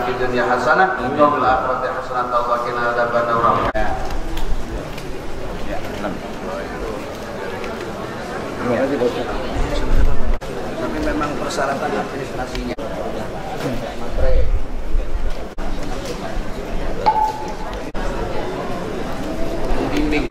fid dunya hasanah wa fil akhirati hasanah wa qina adzabannar. Tapi memang persyaratan administrasinya. Bimbing.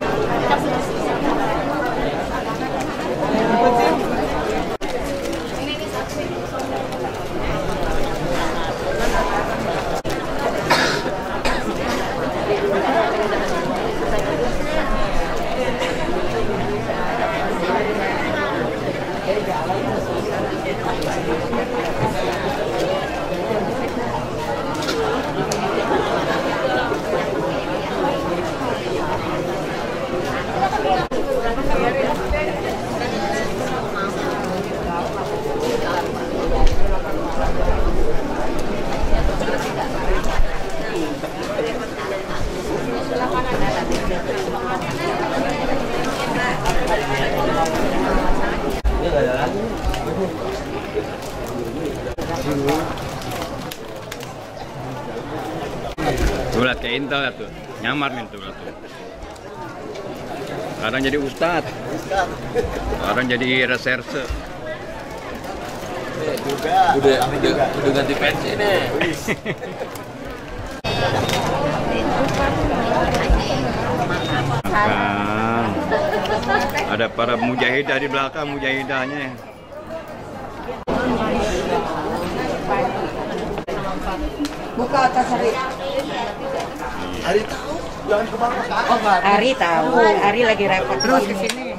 Tulat kayak Intel tuh, nyamar nih tuh. Sekarang jadi ustad, sekarang jadi reserse. Udah ganti pensi nih. Makan. Ada para mujahidah di belakang, mujahidahnya. Buka atas hari. Hari tahu, jangan kemana. Oh, Ari tahu, Ari lagi repot terus ke sini.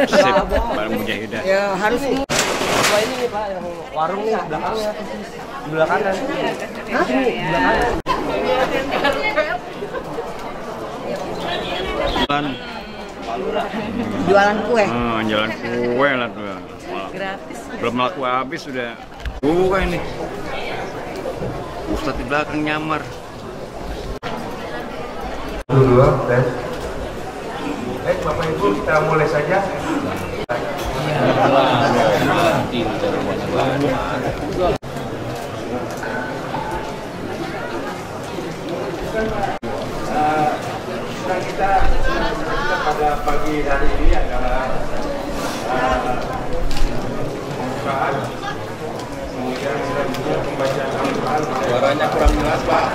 Sip, para mujahidah. Ya harus Wah ini nih Pak, yang warung nih belakangnya, sebelah kanan. Hah? Sebelah kanan. jualan kue. Jualan kue lah tuh. Gratis. Belum laku habis sudah. Buka ini. Ustadz di belakang nyamar. Dulu, tes. Bapak Ibu, kita mulai saja. Kita pada pagi hari ini adalah pembukaan, kemudian selanjutnya pembacaan Al-Quran. Suaranya kurang jelas, Pak.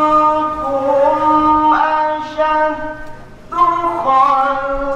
أأنتم أشد خلقا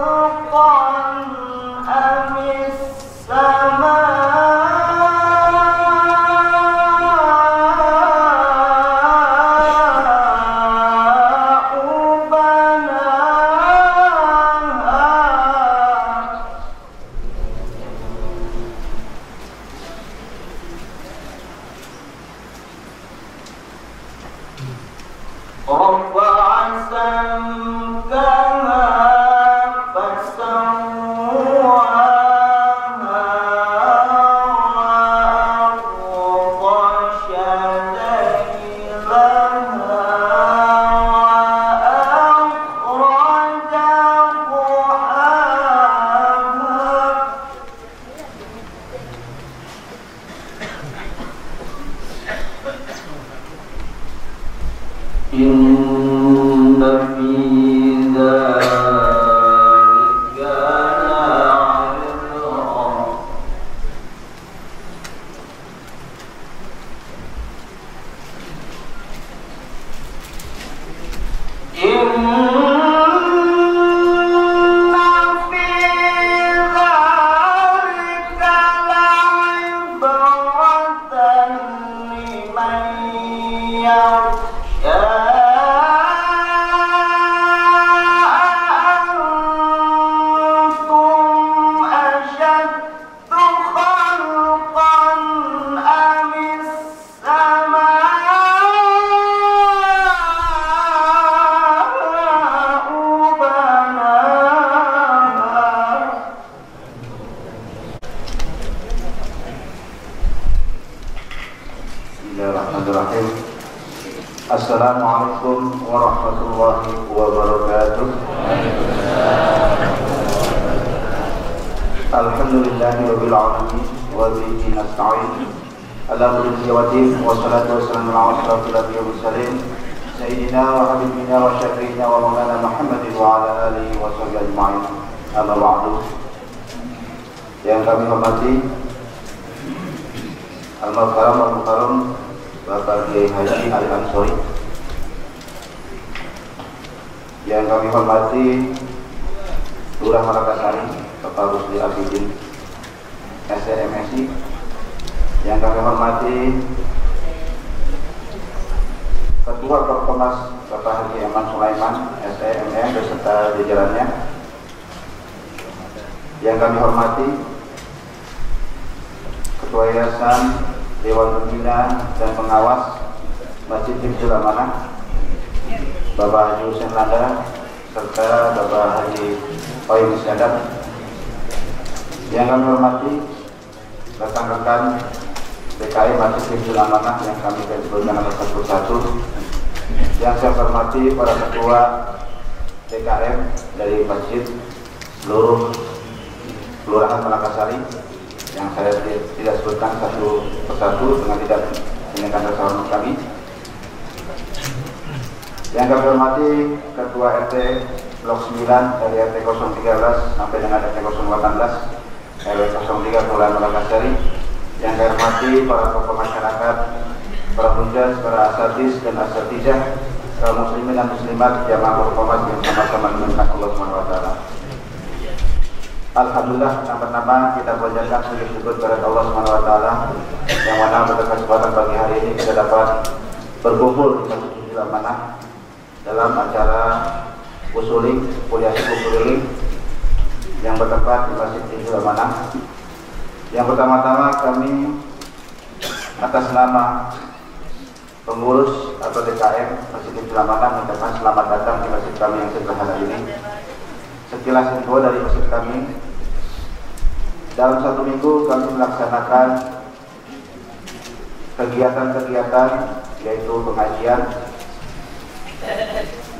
wabarakatuh. Alhamdulillahirabbil alamin wa bihi nasta'in. Ala kulli shay'in wassalatu wassalamu ala asyrafil anbiya'i wal mursalin sayyidina wa habibina wa syafi'ina wa maulana Muhammadin wa ala alihi wa sahbihi ajma'in. Amma ba'du. Yang kami hormati Al-Mukarram Bapak Kiai Haji Ali Ansori, yang kami hormati Lurah Malakasari Bapak Rusli Abidin SMSI, yang kami hormati Ketua Korpomas Bapak Haji Eman Sulaiman SMM beserta jajarannya, yang kami hormati Ketua Yayasan Dewan Pembina dan Pengawas Masjid Hifdzul Amanah Bapak Haji Husain Landa serta Bapak Haji Oim Isyadat, yang kami hormati rekan-rekan DKI Masjid Hifdzul Amanah yang kami sebutkan atas satu-satu, yang saya hormati para ketua DKM dari masjid seluruh Kelurahan Malakasari yang saya tidak sebutkan satu persatu dengan tidak meninggalkan rasa hormat kami, yang kami hormati Ketua RT Blok 9 dari RT 013 sampai dengan RT 018 RW 03 Kelurahan Malakasari, yang kami hormati para tokoh masyarakat, para hujjah, para asatidz dan asatijah, kaum muslimin dan muslimat, jamaah Korpomas yang sama-sama dimuliakan Allah SWT. Alhamdulillah, pertama-tama kita panjatkan puji syukur kepada Allah SWT yang mana pada kesempatan pagi hari ini kita dapat berkumpul di Masjid Hifdzul Amanah dalam acara usuling kuliah usuling yang bertempat di Masjid Hifdzul Amanah. Yang pertama-tama kami atas nama pengurus atau DKM Masjid Hifdzul Amanah mengucapkan selamat datang di masjid kami yang sederhana ini. Sekilas info dari masjid kami, dalam satu minggu kami melaksanakan kegiatan-kegiatan yaitu pengajian,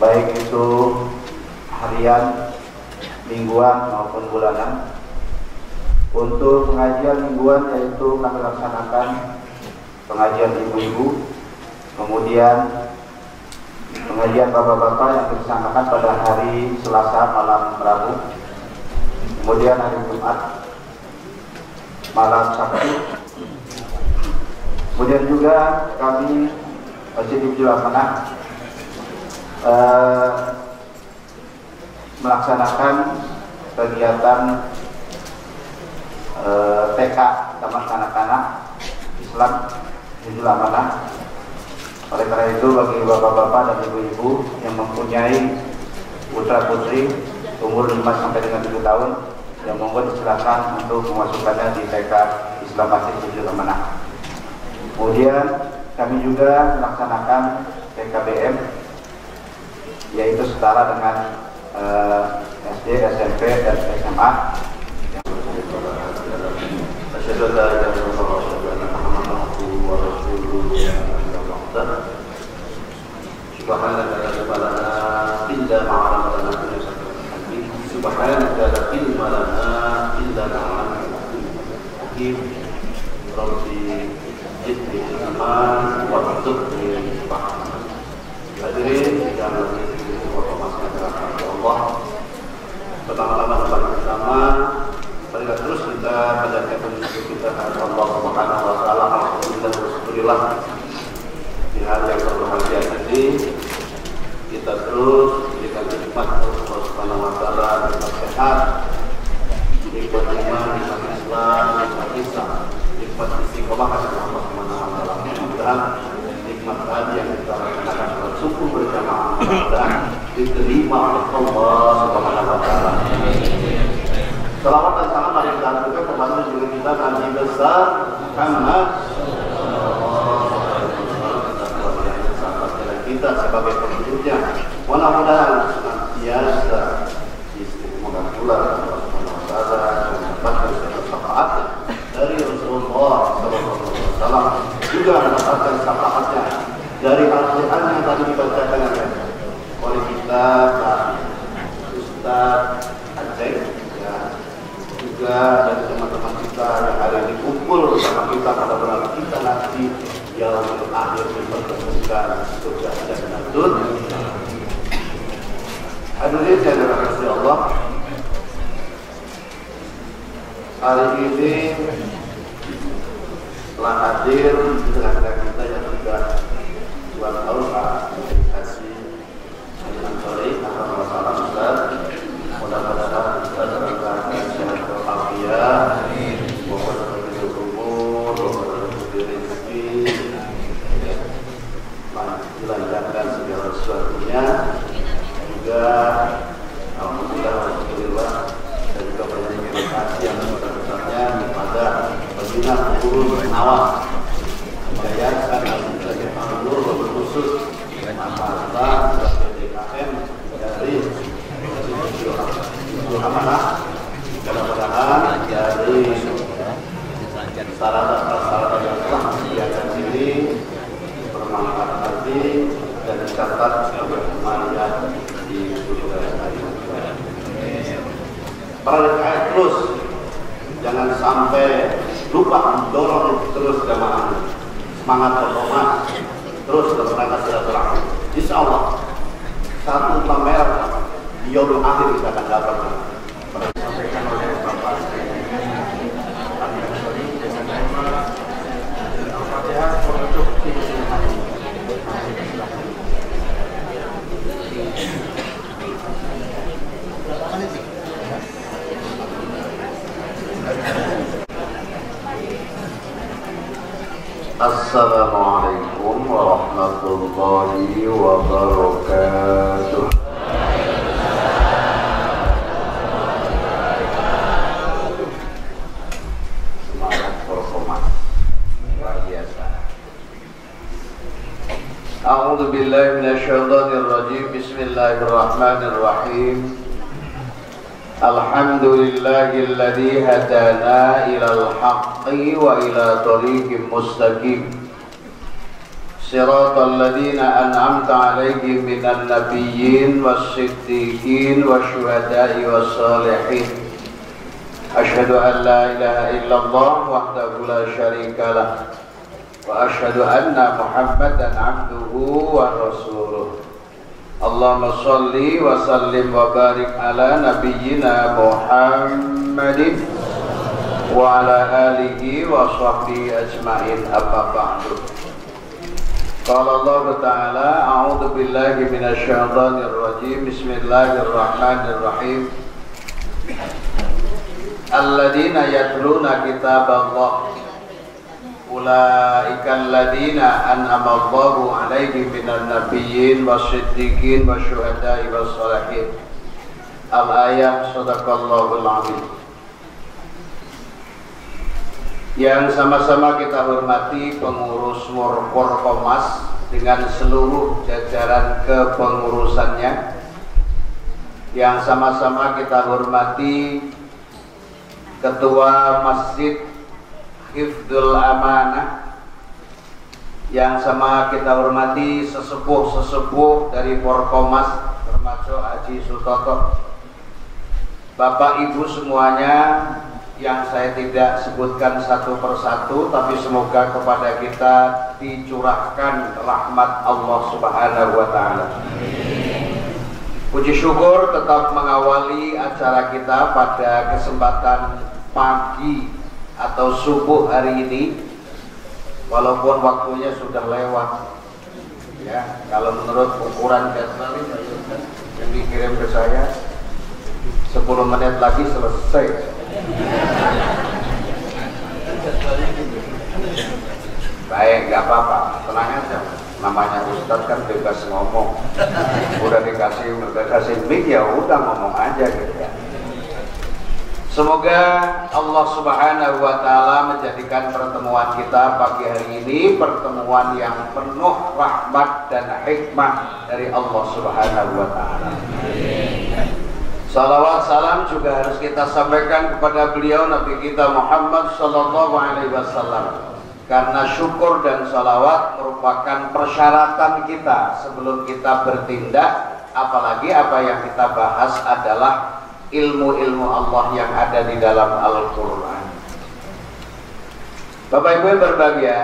baik itu harian, mingguan maupun bulanan. Untuk pengajian mingguan yaitu kami laksanakan pengajian ibu-ibu, kemudian pengajian bapak-bapak yang dilaksanakan pada hari Selasa malam Rabu, kemudian hari Jumat malam Sabtu, kemudian juga kami Masjid Hifdzul Amanah melaksanakan kegiatan TK Taman Kanak-kanak Islam Hifdzul Amanah. Oleh karena itu bagi bapak-bapak dan ibu-ibu yang mempunyai putra-putri umur 5 sampai dengan 7 tahun, yang monggo disilakan untuk memasukkannya di TK Islam Masjid Hifdzul Amanah. Kemudian kami juga melaksanakan TKBM yaitu setara dengan SD, SMP, dan SMA. Subhanaka la ilma lana illa ma 'allamtana subhanaka la ilma lana illa ma 'allamtana rabbi zidni ilman warzuqni fahman. Hadirin yang dirahmati Allah, pertama-tama marilah terus kita panjatkan puji kita kepada Allah Subhanahu wa taala. Alhamdulillah di hari yang berbahagia ini kita terus diberikan nikmat Allah Subhanahu wa taala, nikmat sehat, nikmat iman, nikmat Islam, nikmat Islam, nikmat istiqomah dari Allah Subhanahu wa taala. Mudah-mudahan nikmat tadi yang kita rasakan bersyukur berjamaah mudah-mudahan diterima oleh Allah Subhanahu wa taala. Salawat dan salam mari kita aturkan kepada junjungan kita Nabi besar Muhammad kita sebagai penduduknya. Mudah-mudahan senantiasa istiqomah pula mendapatkan syafaat dari Rasulullah SAW, juga mendapatkan syafaatnya dari Al-Quran yang tadi dibacakan oleh kita. Ustaz Aceh, ya, juga dari teman-teman kita yang hari ini kumpul bersama kita pada berapa kita nanti yang akhir dipertemukan surga dan jannah. Hadirin yang dirahmati Allah, hari ini telah hadir di tengah-tengah kita yang sudah 2 tahun kasih dengan sore akan masalah besar. Mudah-mudahan kita dalam keadaan sehat walafiat, semoga terjadi umur, semoga terjadi rezeki, dilancarkan segala sesuatunya. Juga alhamdulillah dan juga banyak terima kasih yang besar-besarnya kepada Bina Guru Awal Yayasan Al-Nur berkhusus Masalah DKM dari amanah. Mudah-mudahan dari sarana-sarana yang telah disediakan ini bermanfaat nanti dan dicatat sebagai kemarian di surga yang lain. Percaya terus, jangan sampai lupa mendorong terus jamaah, semangat berdoa terus berangkat silaturahmi. Insya Allah satu pameran di yaumul akhir kita akan dapat. Disampaikan oleh Bapak Al-Fatihah untuk Assalamualaikum warahmatullahi wabarakatuh. Semangat performance luar biasa. A'udzu billahi minasyaitonir rajim. Bismillahirrahmanirrahim. Alhamdulillahilladzi hadana ilal haqqi wa ila thoriqim mustaqim. Siratal ladzina an'amta 'alaihim minan nabiyyin was-siddiqin wasyuhada'i was-shalihin. Asyhadu an la ilaha illallah wahdahu la syarikalah wa asyhadu anna Muhammadan 'abduhu wa rasuluh. Allahumma sholli wa sallim wa barik ala nabiyyina Muhammadin wa ala alihi wa sahbihi ajma'in, amma ba'du. Qala Allah Ta'ala, a'udzu billahi minasy syaithanir rajim. Bismillahirrahmanirrahim. Alladzina yatluna kitaballah ulaikal ladzina an'ama Allahu 'alaihim minan nabiyyin wasiddiqin wasyuhada'i wassalihin. Al-ayat. Shadaqallahul 'azim. Yang sama-sama kita hormati pengurus Forkomas dengan seluruh jajaran kepengurusannya, yang sama-sama kita hormati Ketua Masjid Hifdzul Amanah, yang sama kita hormati sesepuh-sesepuh dari Forkomas termasuk Haji Sutoto, Bapak Ibu semuanya yang saya tidak sebutkan satu persatu, tapi semoga kepada kita dicurahkan rahmat Allah Subhanahu wa Ta'ala. Puji syukur tetap mengawali acara kita pada kesempatan pagi atau subuh hari ini, walaupun waktunya sudah lewat ya. Kalau menurut ukuran jadwal yang dikirim ke saya 10 menit lagi selesai. Baik, gak apa-apa, tenang aja. Namanya Ustadz kan bebas ngomong. Udah dikasih mic ya udah ngomong aja gitu ya. Semoga Allah Subhanahu wa Ta'ala menjadikan pertemuan kita pagi hari ini pertemuan yang penuh rahmat dan hikmah dari Allah Subhanahu wa Ta'ala. Salawat salam juga harus kita sampaikan kepada beliau Nabi kita Muhammad sallallahu alaihi wasallam, karena syukur dan salawat merupakan persyaratan kita sebelum kita bertindak apalagi apa yang kita bahas adalah ilmu-ilmu Allah yang ada di dalam Al-Quran. Bapak Ibu yang berbahagia,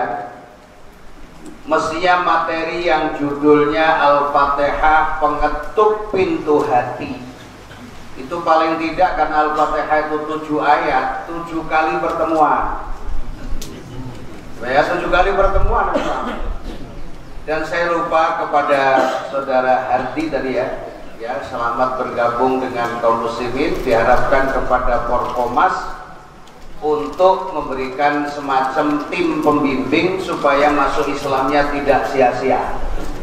mestinya materi yang judulnya Al-Fatihah pengetuk pintu hati, itu paling tidak karena Al-Fatihah itu 7 ayat, 7 kali pertemuan. Ya, 7 kali pertemuan. Dan saya lupa kepada saudara Hardi tadi ya, selamat bergabung dengan kaum muslimin. Diharapkan kepada Porkomas untuk memberikan semacam tim pembimbing supaya masuk Islamnya tidak sia-sia.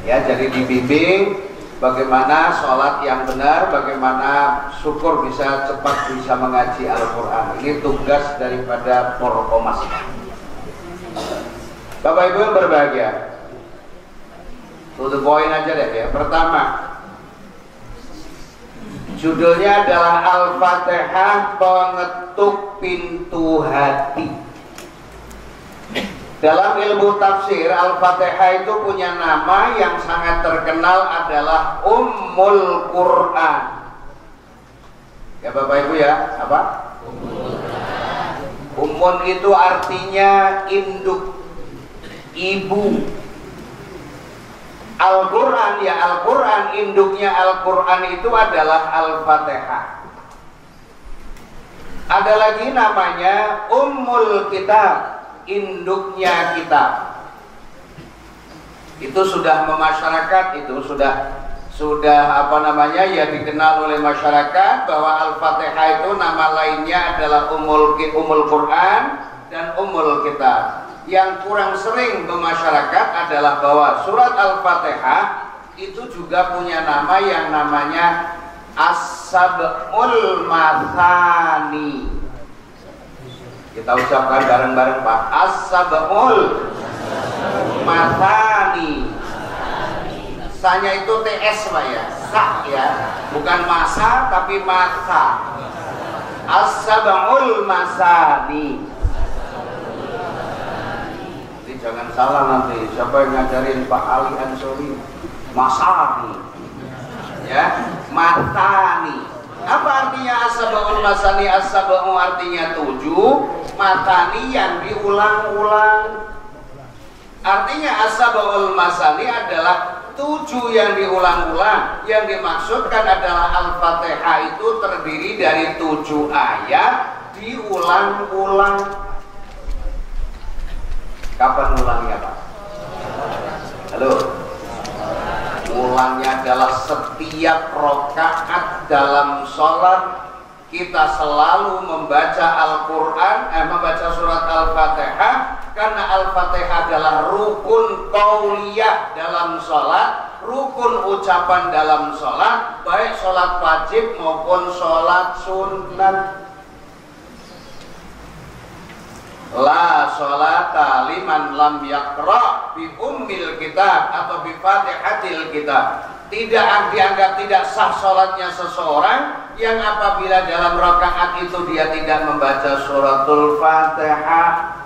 Ya, jadi dibimbing bagaimana sholat yang benar, bagaimana syukur bisa cepat bisa mengaji Al-Quran. Ini tugas daripada Porkomas. Bapak Ibu yang berbahagia, to the point aja deh ya. Pertama, judulnya adalah Al-Fatihah pengetuk pintu hati. Dalam ilmu tafsir, Al-Fatihah itu punya nama yang sangat terkenal adalah Ummul Quran. Ya Bapak Ibu ya, apa? Ummun itu artinya induk, ibu. Al-Quran, ya Al-Quran, induknya Al-Quran itu adalah Al-Fatihah. Ada lagi namanya Ummul Kitab, induknya kitab. Itu sudah memasyarakat, itu sudah apa namanya ya, dikenal oleh masyarakat bahwa Al-Fatihah itu nama lainnya adalah Ummul Quran dan Ummul Kitab. Yang kurang sering bermasyarakat adalah bahwa surat Al-Fatihah itu juga punya nama yang namanya As-Sab'ul Mathani. Kita ucapkan bareng-bareng Pak. As-Sab'ul Mathani. Sanya itu TS Pak ya, sa ya, bukan masa tapi masa. As-Sab'ul Masani. Jangan salah nanti, siapa yang ngajarin Pak Ali Ansori? Masani, ya, matani. Apa artinya as-sab'ul masani? As-sab'u artinya 7, matani yang diulang-ulang. Artinya as-sab'ul masani adalah 7 yang diulang-ulang. Yang dimaksudkan adalah Al-Fatihah itu terdiri dari 7 ayat diulang-ulang. Kapan ulangnya Pak? Halo? Ulangnya adalah setiap rakaat dalam sholat kita selalu membaca Al-Quran, membaca surat Al-Fatihah, karena Al-Fatihah adalah rukun qauliyah dalam sholat, rukun ucapan dalam sholat, baik sholat wajib maupun sholat sunnah. La sholata liman lam yaqra bi ummil kitab atau bi fatihatil kitab. Tidak dianggap tidak sah sholatnya seseorang yang apabila dalam rakaat itu dia tidak membaca suratul Fatihah.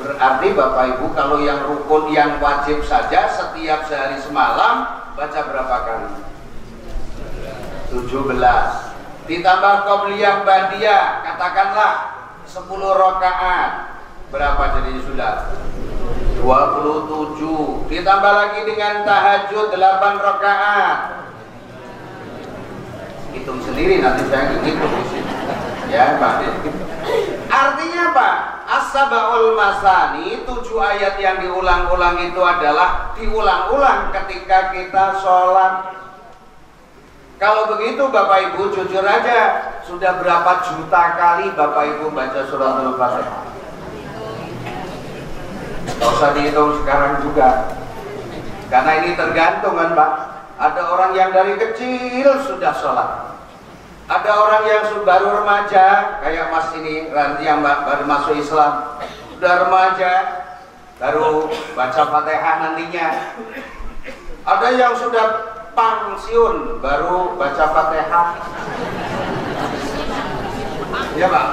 Berarti Bapak Ibu kalau yang rukun yang wajib saja setiap sehari semalam baca berapa kali? 17. Ditambah qobliyah ba'diyah, katakanlah 10 rakaat. Berapa jadinya sudah? 27. Ditambah lagi dengan tahajud 8 rakaat. Hitung sendiri nanti saya hitung di sini. Ya, Pak. Artinya apa? As-sab'ul masani, 7 ayat yang diulang-ulang itu adalah diulang-ulang ketika kita sholat. Kalau begitu Bapak Ibu jujur aja, sudah berapa juta kali Bapak Ibu baca surat Al-Fatihah? Tidak usah dihitung sekarang juga, karena ini tergantung kan Pak. Ada orang yang dari kecil sudah sholat, ada orang yang baru remaja, kayak Mas ini nanti yang baru masuk Islam, sudah remaja, baru baca Fatihah nantinya. Ada yang sudah pensiun baru baca Fatihah. Ya Pak.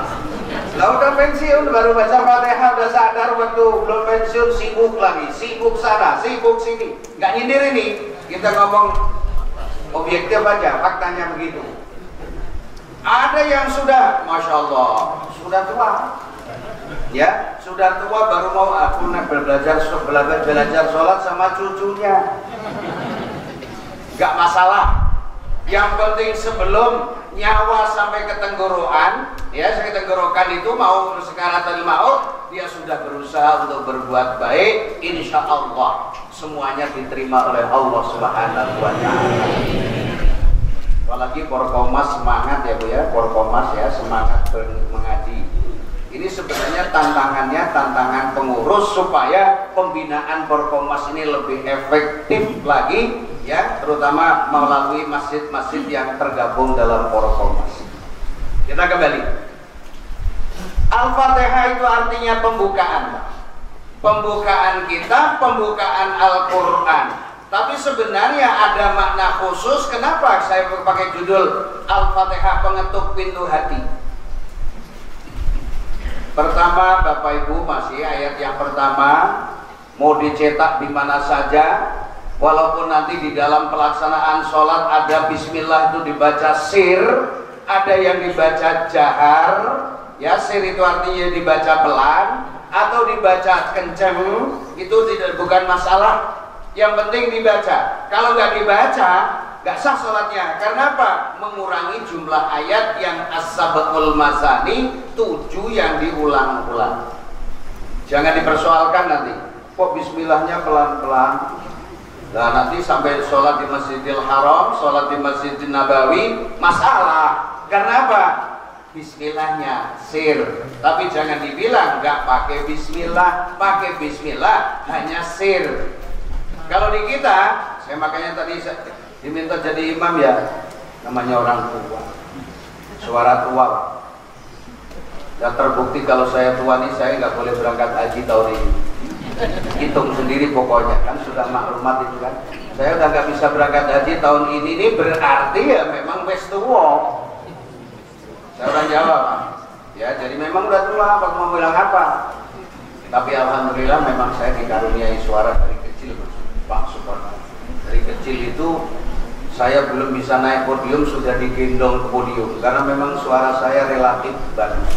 Lah udah pensiun baru baca Fatihah, udah sadar waktu belum pensiun sibuk lagi, sibuk sana, sibuk sini. Nggak nyindir ini, kita ngomong objektif aja, faktanya begitu. Ada yang sudah, Masya Allah, sudah tua, ya, sudah tua baru mau aku belajar sholat sama cucunya. Nggak masalah. Yang penting sebelum nyawa sampai ke tenggorokan, ya, tenggorokan itu mau sekaratul maut, dia sudah berusaha untuk berbuat baik. Insya Allah semuanya diterima oleh Allah Subhanahu wa Ta'ala. Apalagi Porkomas semangat ya Bu ya, Porkomas ya, semangat mengaji. Ini sebenarnya tantangannya tantangan pengurus supaya pembinaan Porkomas ini lebih efektif lagi, ya, terutama melalui masjid-masjid yang tergabung dalam Porkomas. Kita kembali. Al-Fatihah itu artinya pembukaan, pembukaan kita, pembukaan Al-Quran. Tapi sebenarnya ada makna khusus. Kenapa saya pakai judul Al-Fatihah pengetuk pintu hati? Pertama, Bapak Ibu, masih ayat yang pertama, mau dicetak di mana saja, walaupun nanti di dalam pelaksanaan sholat ada bismillah itu dibaca sir, ada yang dibaca jahar, ya, sir itu artinya dibaca pelan atau dibaca kenceng, itu bukan masalah. Yang penting dibaca. Kalau nggak dibaca, nggak sah sholatnya. Karena apa? Mengurangi jumlah ayat yang as-sab'ul masani, 7 yang diulang-ulang. Jangan dipersoalkan nanti. Kok bismillahnya pelan-pelan? Nah, nanti sampai sholat di Masjidil Haram, sholat di Masjidil Nabawi, masalah. Karena apa? Bismillahnya sir. Tapi jangan dibilang nggak pakai bismillah, pakai bismillah hanya sir. Kalau di kita, saya makanya tadi diminta jadi imam ya, namanya orang tua, suara tua. Ya terbukti kalau saya tua nih, saya nggak boleh berangkat haji tahun ini. Hitung sendiri pokoknya, kan sudah maklumat itu kan. Saya udah nggak bisa berangkat haji tahun ini berarti ya memang wes tua. Saya orang Jawa Pak. Ya jadi memang udah tua, Pak mau bilang apa? Tapi alhamdulillah memang saya dikaruniai suara dari kecil. Pak Suparno, dari kecil itu saya belum bisa naik podium sudah digendong ke podium karena memang suara saya relatif bagus.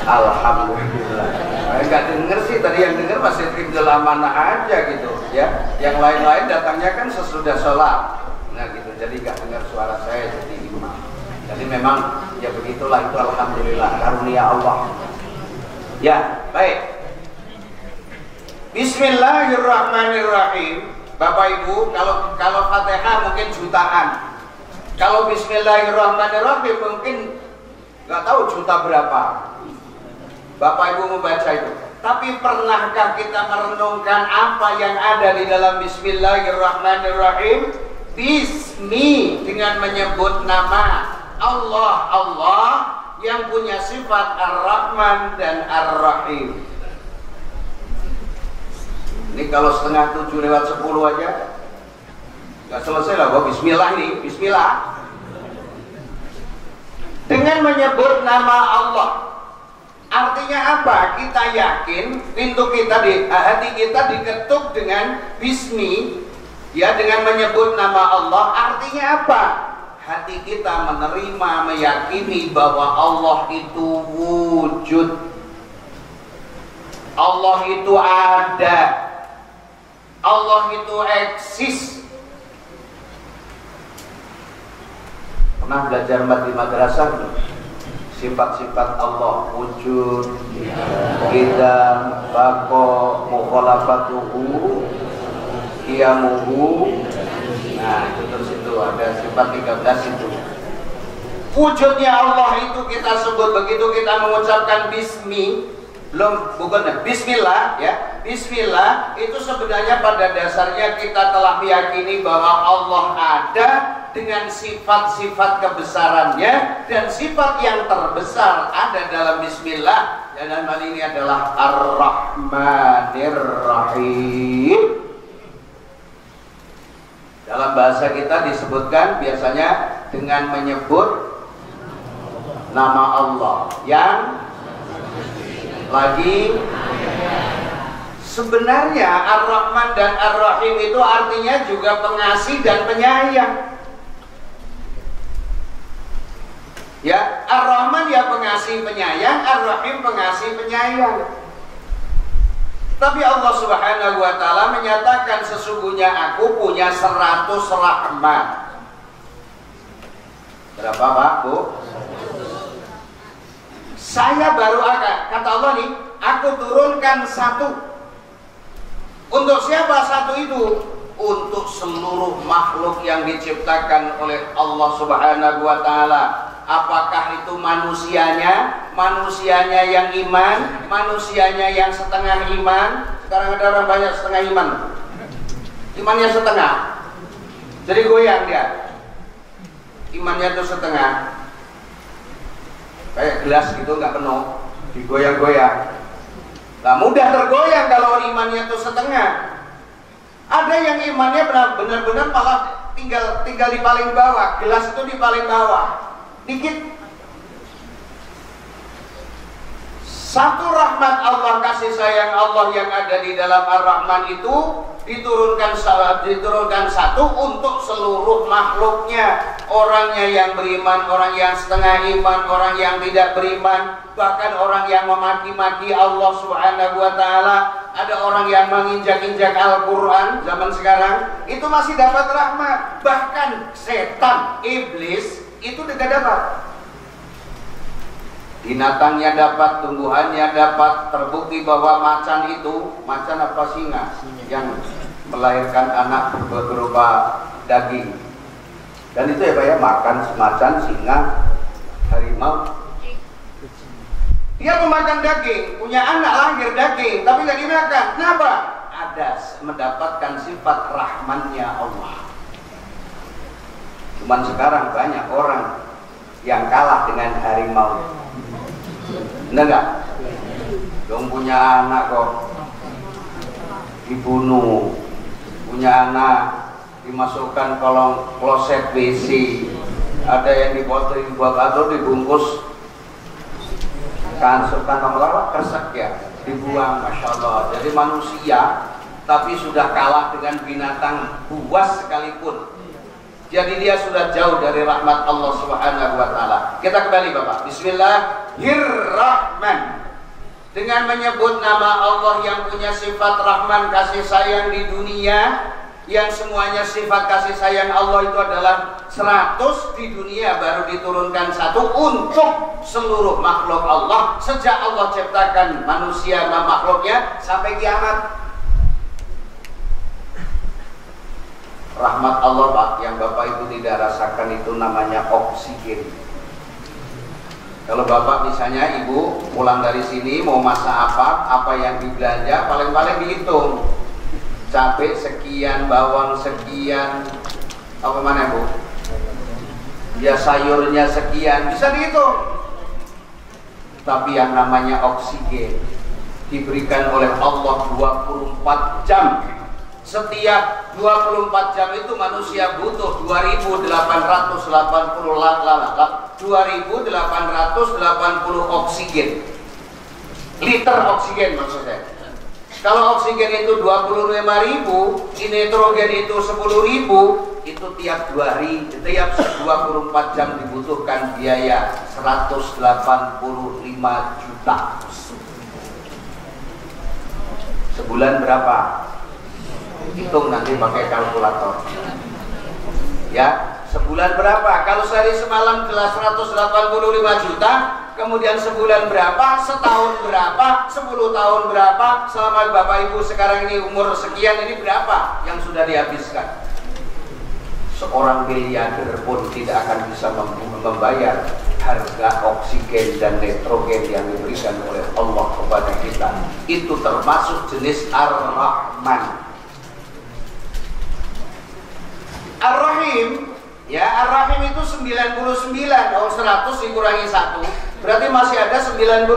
Alhamdulillah. Saya nggak denger sih tadi, yang denger masih Tribdul Amanah aja gitu ya. Yang lain-lain datangnya kan sesudah sholat. Nah gitu, jadi nggak dengar suara saya jadi imam. Jadi memang ya begitulah, itu alhamdulillah karunia Allah. Ya baik. Bismillahirrahmanirrahim. Bapak Ibu, kalau Fatihah mungkin jutaan. Kalau Bismillahirrahmanirrahim mungkin nggak tahu juta berapa. Bapak Ibu membaca itu. Tapi pernahkah kita merenungkan apa yang ada di dalam Bismillahirrahmanirrahim? Bismi, dengan menyebut nama Allah, Allah yang punya sifat Ar-Rahman dan Ar-Rahim. Ini kalau setengah 7 lewat 10 aja nggak selesai lah. Bismillah ini, Bismillah. Dengan menyebut nama Allah, artinya apa? Kita yakin pintu kita hati kita diketuk dengan Bismi, ya, dengan menyebut nama Allah. Artinya apa? Hati kita menerima, meyakini bahwa Allah itu wujud, Allah itu ada, Allah itu eksis. Pernah belajar di madrasah sifat-sifat Allah, wujud, qidam, baqa, mukhalafatuhu, qiyamuhu. Nah itu terus itu ada sifat 13 itu. Wujudnya Allah itu kita sebut begitu kita mengucapkan Bismi, bukan Bismillah ya. Bismillah itu sebenarnya pada dasarnya kita telah meyakini bahwa Allah ada dengan sifat-sifat kebesarannya, dan sifat yang terbesar ada dalam Bismillah, dan dalam hal ini adalah Ar-Rahmanir-Rahim. Dalam bahasa kita disebutkan biasanya dengan menyebut nama Allah yang lagi. Sebenarnya Ar-Rahman dan Ar-Rahim itu artinya juga pengasih dan penyayang. Ya, Ar-Rahman ya pengasih penyayang, Ar-Rahim pengasih penyayang. Tapi Allah Subhanahu wa taala menyatakan sesungguhnya aku punya 100 rahmat. Berapa Pak, Bu? Saya baru akan, kata Allah nih, aku turunkan 1. Untuk siapa 1 itu? Untuk seluruh makhluk yang diciptakan oleh Allah Subhanahu wa taala. Apakah itu manusianya, manusianya yang iman, manusianya yang setengah iman? Sekarang ada orang banyak setengah iman. Imannya setengah. Jadi goyang dia. Imannya itu setengah. Kayak gelas gitu nggak penuh, digoyang-goyang. Nah, mudah tergoyang kalau imannya itu setengah. Ada yang imannya benar-benar malah tinggal di paling bawah, gelas itu di paling bawah, dikit. 1 rahmat Allah, kasih sayang Allah yang ada di dalam Ar-Rahman itu diturunkan 1 untuk seluruh makhluknya. Orangnya yang beriman, orang yang setengah iman, orang yang tidak beriman, bahkan orang yang memaki-maki Allah Subhanahu wa taala. Ada orang yang menginjak-injak Al-Quran zaman sekarang, itu masih dapat rahmat. Bahkan setan, iblis itu juga dapat. Binatangnya dapat, tumbuhannya dapat. Terbukti bahwa macan itu, macan apa singa yang melahirkan anak berupa daging. Dan itu ya Pak ya, makan macan, singa, harimau. Dia memakan daging, punya anak lahir daging, tapi nggak dimakan. Kenapa? Ada mendapatkan sifat rahmannya Allah. Cuman sekarang banyak orang yang kalah dengan harimau. Benar nggak? Dong punya anak kok dibunuh, punya anak dimasukkan kolong kloset WC, ada yang dibuat atau dibungkus kantong lawak kresek ya, dibuang. Masya Allah. Jadi manusia tapi sudah kalah dengan binatang buas sekalipun. Jadi dia sudah jauh dari rahmat Allah Subhanahu wa taala. Kita kembali Bapak. Bismillahirrahmanirrahim. Dengan menyebut nama Allah yang punya sifat rahman, kasih sayang di dunia, yang semuanya sifat kasih sayang Allah itu adalah 100 di dunia, baru diturunkan 1 untuk seluruh makhluk Allah sejak Allah ciptakan manusia dan makhluknya sampai kiamat. Rahmat Allah Pak, yang Bapak Ibu tidak rasakan itu namanya oksigen. Kalau Bapak misalnya Ibu pulang dari sini mau masak apa yang dibelanja, paling-paling dihitung. Cabai sekian, bawang sekian, apa mana Bu? Ya sayurnya sekian, bisa dihitung. Tapi yang namanya oksigen diberikan oleh Allah 24 jam. Setiap 24 jam itu manusia butuh 2.880 oksigen. Liter oksigen maksudnya. Kalau oksigen itu 25.000, nitrogen itu 10.000, itu tiap 24 jam dibutuhkan biaya 185 juta. Sebulan berapa? Hitung nanti pakai kalkulator. Ya, sebulan berapa? Kalau sehari semalam jelas 185 juta, kemudian sebulan berapa? Setahun berapa? 10 tahun berapa? Selama Bapak Ibu sekarang ini umur sekian, ini berapa yang sudah dihabiskan? Seorang miliarder pun tidak akan bisa membayar harga oksigen dan nitrogen yang diberikan oleh Allah kepada kita. Itu termasuk jenis Ar-Rahman. Ar-Rahim, ya Ar-Rahim itu 99. Oh 100 dikurangi 1, berarti masih ada 99.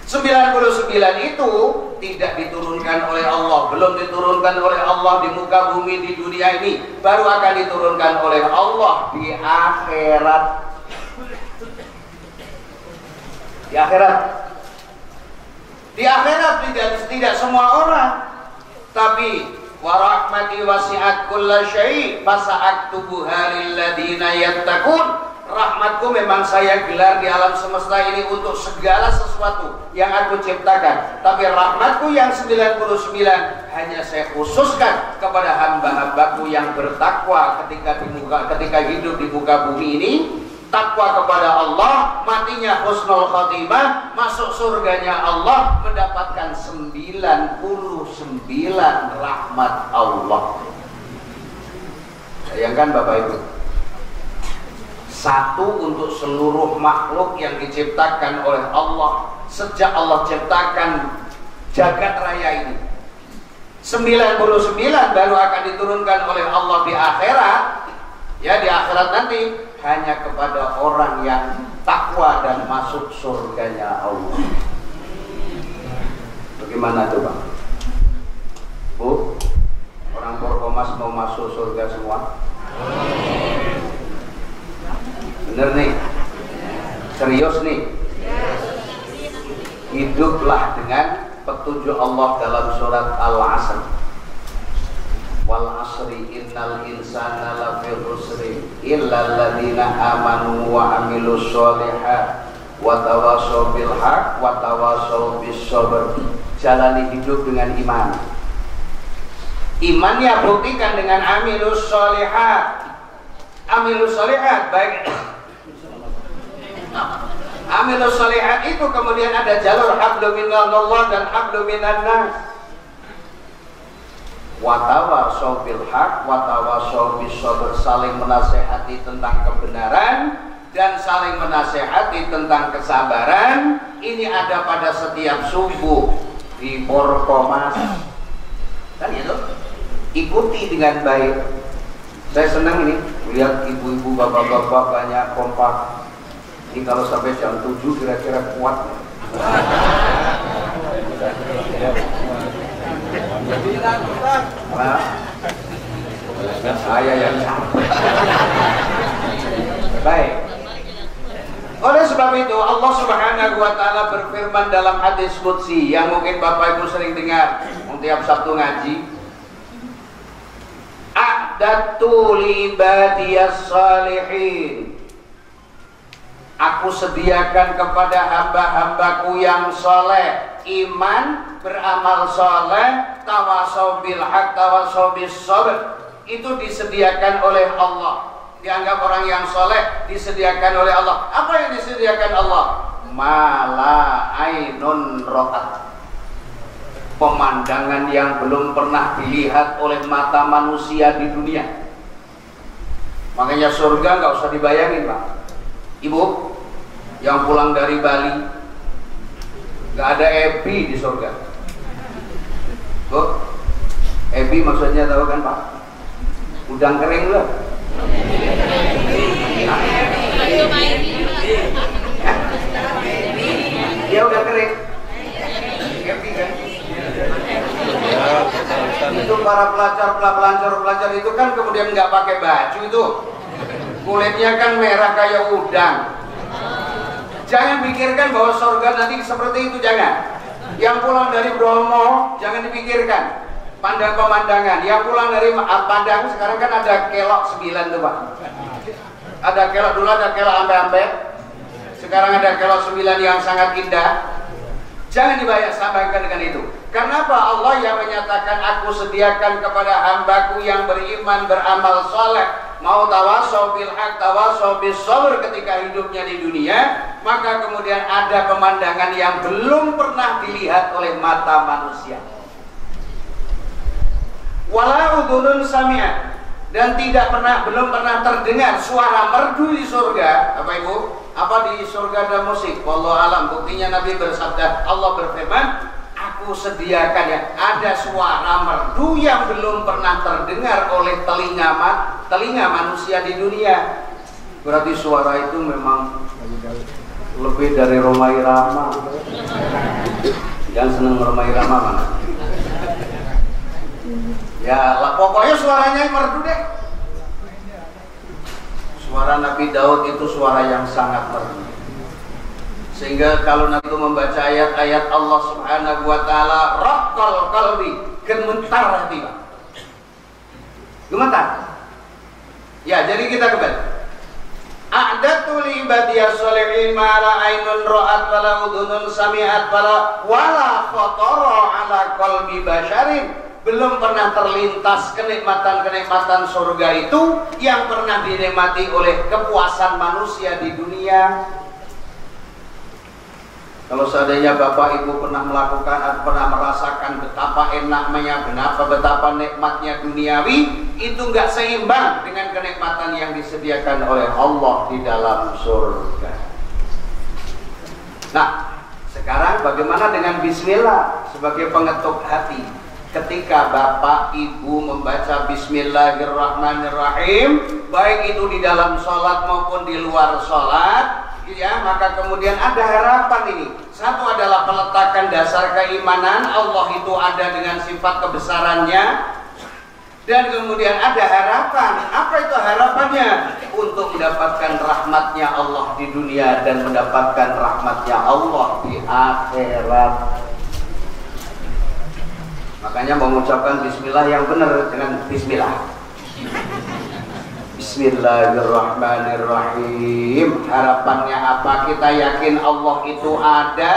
99 itu tidak diturunkan oleh Allah, belum diturunkan oleh Allah di muka bumi di dunia ini, baru akan diturunkan oleh Allah di akhirat. Di akhirat. Di akhirat tidak semua orang, tapi wa rahmati wasi'at kulla syai' fasa'aktubuha lil ladzina yattaqun. Rahmatku memang saya gelar di alam semesta ini untuk segala sesuatu yang aku ciptakan. Tapi rahmatku yang 99 hanya saya khususkan kepada hamba-hambaku yang bertakwa ketika hidup di muka bumi ini. Takwa kepada Allah, matinya husnul khatimah, masuk surganya Allah, mendapatkan 99 rahmat Allah. Bayangkan Bapak Ibu, satu untuk seluruh makhluk yang diciptakan oleh Allah sejak Allah ciptakan jagat raya ini. 99 baru akan diturunkan oleh Allah di akhirat. Ya, di akhirat nanti hanya kepada orang yang takwa dan masuk surganya Allah. Bagaimana tuh Bang? Bu, orang Porkomas mau masuk surga semua? Bener nih? Serius nih? Hiduplah dengan petunjuk Allah dalam surat Al-Asr. Wal asri innal insana lafi khusri illa alladziina amanu wa amilus sholihat wa tawassaw bil haqq wa tawassaw bis sabr. Jalani hidup dengan iman. Imannya buktikan dengan amilus sholihat. Amilus sholihat baik. Amilus sholihat itu kemudian ada jalur hablum minallah dan hablum minan nas. Watawasau bil haq, watawasau bis sabr, saling menasehati tentang kebenaran dan saling menasehati tentang kesabaran. Ini ada pada setiap subuh di Porkomas. Kan itu? Ikuti dengan baik. Saya senang ini lihat ibu-ibu, bapak-bapak banyak kompak. Ini kalau sampai jam 7 kira-kira kuat. Saya yang capek. Baik. Oleh sebab itu Allah Subhanahu wa taala berfirman dalam hadis qudsi yang mungkin Bapak Ibu sering dengar tiap Sabtu ngaji. A'dadtu li ibadiyas salihin. Aku sediakan kepada hamba-hambaku yang soleh, iman, beramal soleh, tawasau bil haq, tawasau bis sabr. Itu disediakan oleh Allah. Dianggap orang yang soleh disediakan oleh Allah. Apa yang disediakan Allah? Mala ainun ro'at. Pemandangan yang belum pernah dilihat oleh mata manusia di dunia. Makanya surga nggak usah dibayangin Pak. Ibu yang pulang dari Bali, nggak ada ebi di surga. Bu, ebi maksudnya tahu kan Pak? Udang kering loh. Dia udah kering. Ebi kan? Itu para pelajar itu kan kemudian nggak pakai baju itu. Kulitnya kan merah kayak udang. Jangan pikirkan bahwa surga nanti seperti itu, jangan. Yang pulang dari Bromo jangan dipikirkan pandang pemandangan. Yang pulang dari Padang sekarang kan ada kelok 9 tuh Pak. Ada kelok, dulu ada kelok ampe-ampe. Sekarang ada kelok 9 yang sangat indah. Jangan dibayangkan dengan itu. Karena apa? Allah yang menyatakan aku sediakan kepada hambaku yang beriman, beramal soleh, mau tawasau bil haq, tawasau bis sabr ketika hidupnya di dunia, maka kemudian ada pemandangan yang belum pernah dilihat oleh mata manusia. Wala udhunun sami'at, dan belum pernah terdengar suara merdu di surga. Apa Ibu? Apa di surga ada musik? Wallahu alam. Buktinya Nabi bersabda, Allah berfirman, aku sediakan ya, ada suara merdu yang belum pernah terdengar oleh telinga manusia di dunia. Berarti suara itu memang lebih dari Rhoma Irama. Yang seneng Rhoma Irama mana? Ya lah, pokoknya suaranya merdu deh. Suara Nabi Daud itu suara yang sangat merdu. Sehingga kalau Nabi itu membaca ayat-ayat Allah Subhanahu wa taala, raqqal qalbi, gemetar hati, Pak. Gemetar. Ya, jadi kita kembali. A'datu li ibadiyas sholihin ma la ainun ra'at wala udhunun sami'at wala khatara ala qalbi basyarin. Belum pernah terlintas kenikmatan-kenikmatan surga itu yang pernah dinikmati oleh kepuasan manusia di dunia. Kalau seandainya Bapak Ibu pernah melakukan atau pernah merasakan betapa enaknya, betapa nikmatnya duniawi, itu nggak seimbang dengan kenikmatan yang disediakan oleh Allah di dalam surga. Nah, sekarang bagaimana dengan bismillah sebagai pengetuk hati? Ketika Bapak Ibu membaca Bismillahirrahmanirrahim, baik itu di dalam sholat maupun di luar sholat, ya, maka kemudian ada harapan ini. Satu adalah peletakan dasar keimanan, Allah itu ada dengan sifat kebesarannya. Dan kemudian ada harapan. Apa itu harapannya? Untuk mendapatkan rahmatnya Allah di dunia dan mendapatkan rahmatnya Allah di akhirat. Makanya mengucapkan bismillah yang benar dengan bismillah. Bismillahirrahmanirrahim. Harapannya apa? Kita yakin Allah itu ada,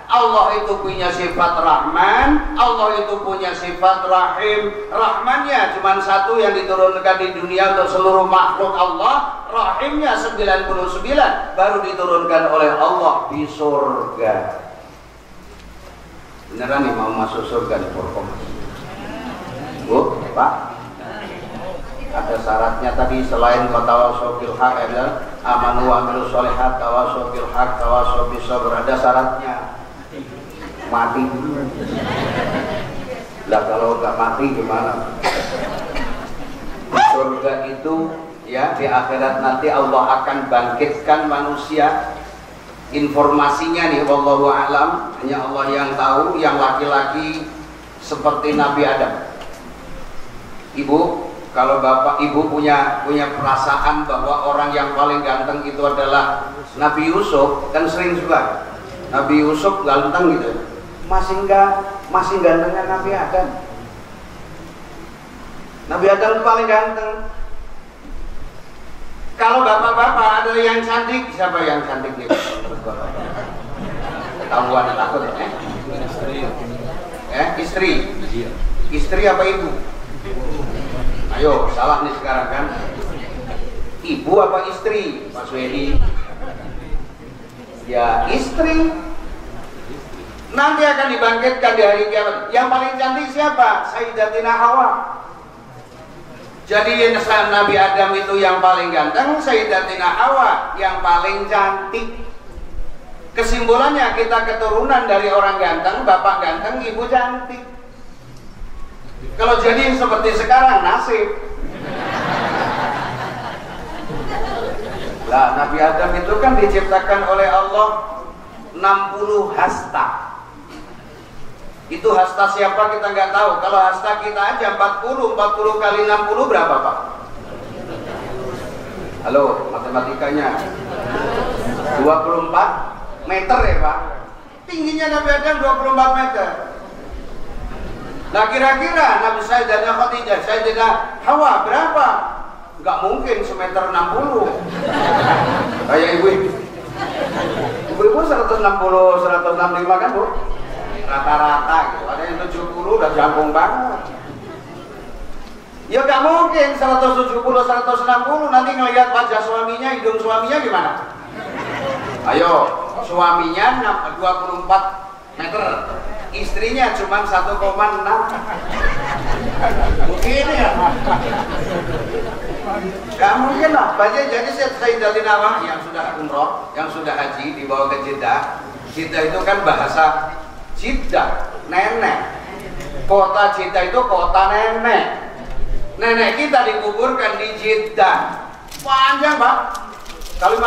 Allah itu punya sifat Rahman, Allah itu punya sifat Rahim. Rahmannya cuma satu yang diturunkan di dunia untuk seluruh makhluk Allah, Rahimnya 99 baru diturunkan oleh Allah di surga. Beneran nih mau masuk surga di Purkom? Bu, Pak, ada syaratnya tadi selain tawassaw bil haq, ada amanu wa amilus sholihat, tawassaw bil haq, tawassaw bis sabr, ada syaratnya. Mati dulu. Lah kalau nggak mati gimana? Di surga itu ya, di akhirat nanti Allah akan bangkitkan manusia. Informasinya nih, wallahu a'lam, hanya Allah yang tahu. Yang laki-laki seperti Nabi Adam. Ibu, kalau Bapak Ibu punya perasaan bahwa orang yang paling ganteng itu adalah Nabi Yusuf, kan sering juga Nabi Yusuf ganteng gitu. Masih gantengnya Nabi Adam. Nabi Adam itu paling ganteng. Kalau bapak-bapak ada yang cantik, siapa yang cantik nih? Ketahuan takut ya? Istri. Istri apa ibu? Ayo, salah nih sekarang kan? Ibu apa istri? Pak Swedi. Ya, istri. Nanti akan dibangkitkan di hari kiamat. Yang paling cantik siapa? Sayyidatina Hawa. Jadi Nabi Adam itu yang paling ganteng, Sayyidatina Hawa yang paling cantik. Kesimpulannya kita keturunan dari orang ganteng, bapak ganteng, ibu cantik. Kalau jadi seperti sekarang, nasib. Lah, Nabi Adam itu kan diciptakan oleh Allah 60 hasta. Itu hasta siapa kita nggak tahu. Kalau hasta kita aja 40 kali 60 berapa, Pak? Halo, matematikanya 24 meter ya, Pak. Tingginya Nabi Adam 24 meter. Nah, kira-kira Nabi Sayyidatina Khadijah, Sayyidatina Hawa berapa? Nggak mungkin semeter 60. Kayak ibu-ibu 160, 165 kan, Bu? Rata-rata gitu. Ada yang 70 udah jangkung banget. Ya nggak mungkin 170, 160. Nanti ngelihat wajah suaminya, hidung suaminya gimana? Ayo, suaminya 24 meter, istrinya cuma 1,6. Mungkin ya? Gak mungkin lah. Jadi Sayyidatina Hawa yang sudah umroh, yang sudah haji dibawa ke Jeddah. Jeddah itu kan bahasa Jeddah, nenek. Kota Jeddah itu kota nenek. Nenek kita dikuburkan di Jeddah. Panjang, Pak. Kalau